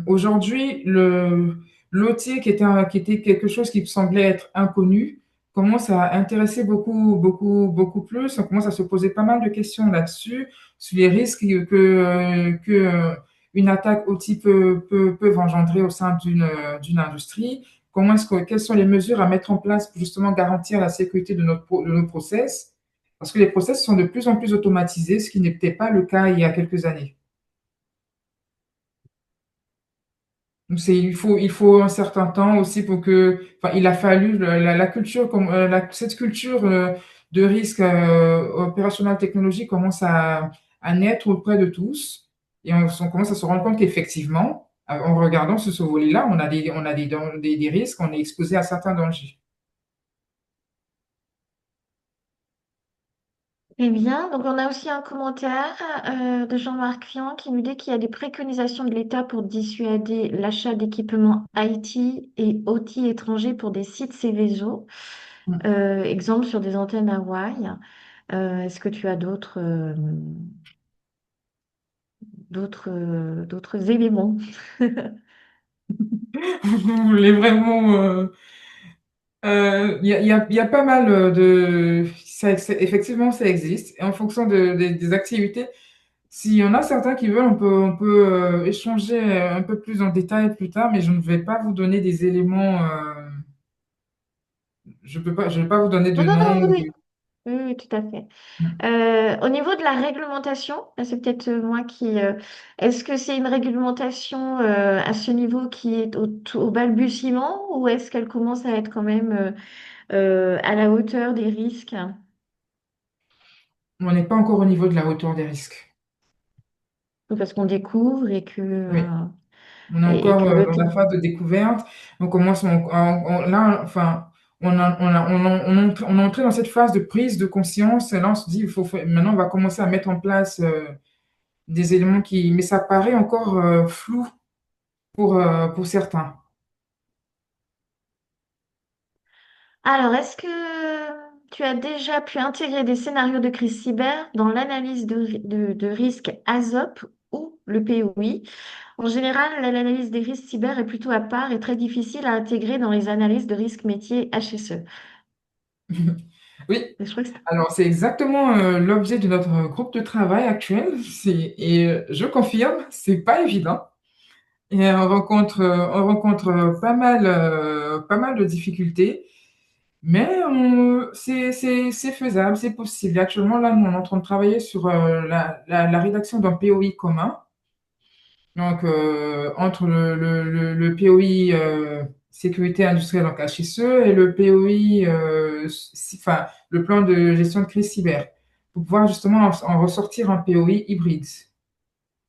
aujourd'hui, l'OT, qui était quelque chose qui semblait être inconnu, commence à intéresser beaucoup plus. On commence à se poser pas mal de questions là-dessus, sur les risques que une attaque OT peut engendrer au sein d'une industrie. Quelles sont les mesures à mettre en place pour justement garantir la sécurité de nos process? Parce que les process sont de plus en plus automatisés, ce qui n'était pas le cas il y a quelques années. Donc il faut un certain temps aussi pour enfin, il a fallu la culture, cette culture de risque opérationnel technologique commence à naître auprès de tous. Et on commence à se rendre compte qu'effectivement, en regardant ce volet-là, on a des risques, on est exposé à certains dangers. Eh bien, donc on a aussi un commentaire de Jean-Marc Fian qui nous dit qu'il y a des préconisations de l'État pour dissuader l'achat d'équipements IT et OT étrangers pour des sites Céveso, exemple sur des antennes Hawaï. Est-ce que tu as d'autres éléments? Vous voulez vraiment il y a pas mal effectivement, ça existe. Et en fonction des activités, s'il y en a certains qui veulent, on peut échanger un peu plus en détail plus tard, mais je ne vais pas vous donner des éléments. Je vais pas vous donner Non, de non, non, nom. oui, oui, oui, oui, tout à fait. Au niveau de la réglementation, là, c'est peut-être moi qui... est-ce que c'est une réglementation à ce niveau qui est au balbutiement ou est-ce qu'elle commence à être quand même à la hauteur des risques? On n'est pas encore au niveau de la hauteur des risques. Parce qu'on découvre Oui. On est et encore que le dans la phase de découverte. On commence, là, enfin, on est entré dans cette phase de prise de conscience. Et là, on se dit, maintenant, on va commencer à mettre en place des éléments mais ça paraît encore flou pour certains. Alors, est-ce que tu as déjà pu intégrer des scénarios de crise cyber dans l'analyse de risque ASOP ou le POI? En général, l'analyse des risques cyber est plutôt à part et très difficile à intégrer dans les analyses de risque métier HSE. Oui, Je crois que c'est- alors c'est exactement l'objet de notre groupe de travail actuel. Et je confirme, c'est pas évident. Et on rencontre pas mal de difficultés. Mais c'est faisable, c'est possible. Et actuellement, là, nous, on est en train de travailler sur la rédaction d'un POI commun. Donc, entre le POI sécurité industrielle, donc HSE, et le POI, enfin, le plan de gestion de crise cyber, pour pouvoir justement en ressortir un POI hybride.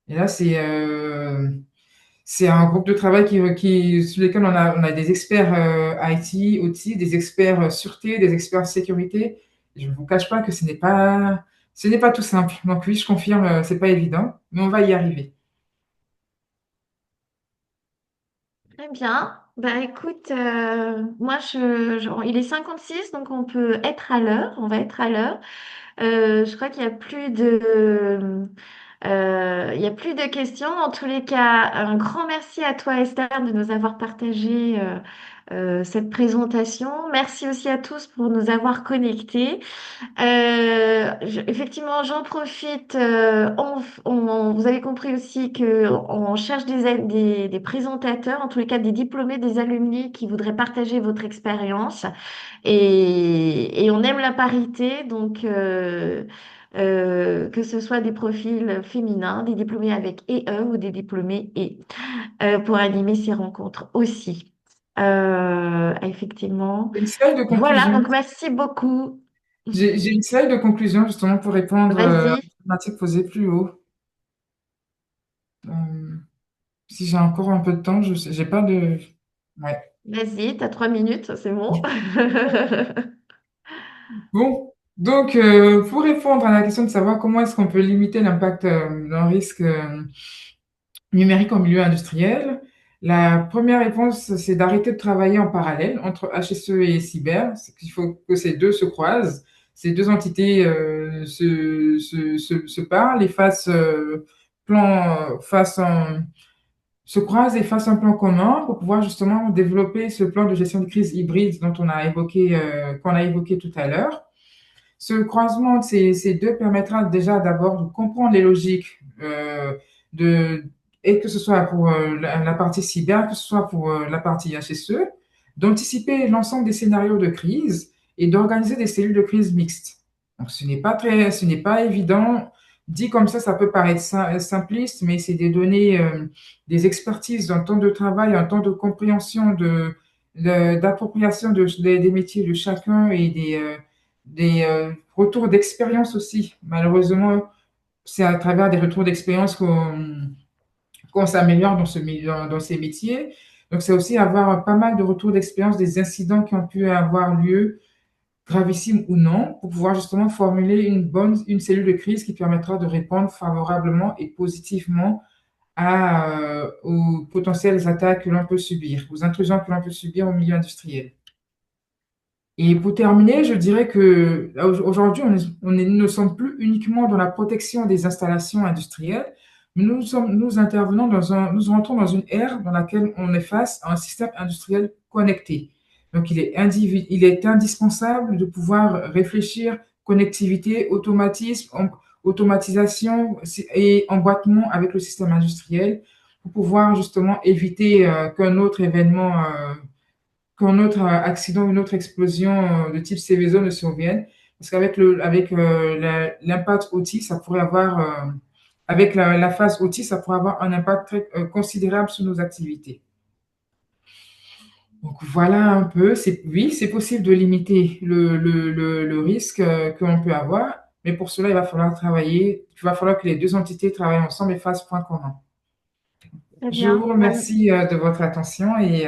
Et là, c'est un groupe de travail sur lesquels on a des experts IT, OT, des experts sûreté, des experts sécurité. Je ne vous cache pas que ce n'est pas tout simple. Donc oui, je confirme, c'est pas évident, mais on va y arriver. Très bien. Bah écoute, moi il est 56 donc on peut être à l'heure, on va être à l'heure. Je crois qu'il y a plus Il n'y a plus de questions. En tous les cas, un grand merci à toi, Esther, de nous avoir partagé cette présentation. Merci aussi à tous pour nous avoir connectés. Effectivement, j'en profite. Vous avez compris aussi que on cherche des présentateurs, en tous les cas des diplômés, des alumni qui voudraient partager votre expérience. Et on aime la parité, donc que ce soit des profils féminins, des diplômés avec EE ou des diplômés et pour animer ces rencontres aussi. Effectivement. Une slide de Voilà, conclusion. donc merci beaucoup. J'ai une slide de conclusion justement pour répondre Vas-y, aux thématiques posées plus haut. Euh, Si j'ai encore un peu de temps, je sais, j'ai pas de. Ouais. vas-y, t'as 3 minutes, c'est bon. Bon, donc pour répondre à la question de savoir comment est-ce qu'on peut limiter l'impact d'un risque numérique en milieu industriel, la première réponse, c'est d'arrêter de travailler en parallèle entre HSE et cyber. C'est qu'il faut que ces deux se croisent, ces deux entités se parlent et fassent se croisent et fassent un plan commun pour pouvoir justement développer ce plan de gestion de crise hybride dont qu'on a évoqué tout à l'heure. Ce croisement de ces deux permettra déjà d'abord de comprendre les logiques de, et que ce soit pour la partie cyber, que ce soit pour la partie HSE, d'anticiper l'ensemble des scénarios de crise et d'organiser des cellules de crise mixtes. Donc, ce n'est pas évident. Dit comme ça peut paraître simpliste, mais c'est des données, des expertises, un temps de travail, un temps de compréhension, d'appropriation des métiers de chacun et des retours d'expérience aussi. Malheureusement, c'est à travers des retours d'expérience qu'on s'améliore dans ces métiers. Donc, c'est aussi avoir pas mal de retours d'expérience des incidents qui ont pu avoir lieu, gravissimes ou non, pour pouvoir justement formuler une cellule de crise qui permettra de répondre favorablement et positivement aux potentielles attaques que l'on peut subir, aux intrusions que l'on peut subir au milieu industriel. Et pour terminer, je dirais que aujourd'hui, nous ne sommes plus uniquement dans la protection des installations industrielles, mais nous intervenons nous rentrons dans une ère dans laquelle on est face à un système industriel connecté. Donc, il est indispensable de pouvoir réfléchir connectivité, automatisation et emboîtement avec le système industriel pour pouvoir justement éviter qu'un autre accident, une autre explosion de type Céveso ne survienne. Parce avec l'impact OT, ça pourrait avoir, avec la phase OT, ça pourrait avoir un impact très considérable sur nos activités. Donc voilà un peu. Oui, c'est possible de limiter le risque que l'on peut avoir, mais pour cela, il va falloir il va falloir que les deux entités travaillent ensemble et fassent point commun. Très Je vous bien. remercie de votre attention et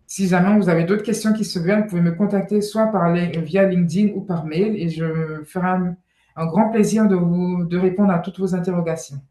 si jamais vous avez d'autres questions qui se viennent, vous pouvez me contacter soit via LinkedIn ou par mail et je me ferai un grand plaisir de répondre à toutes vos interrogations.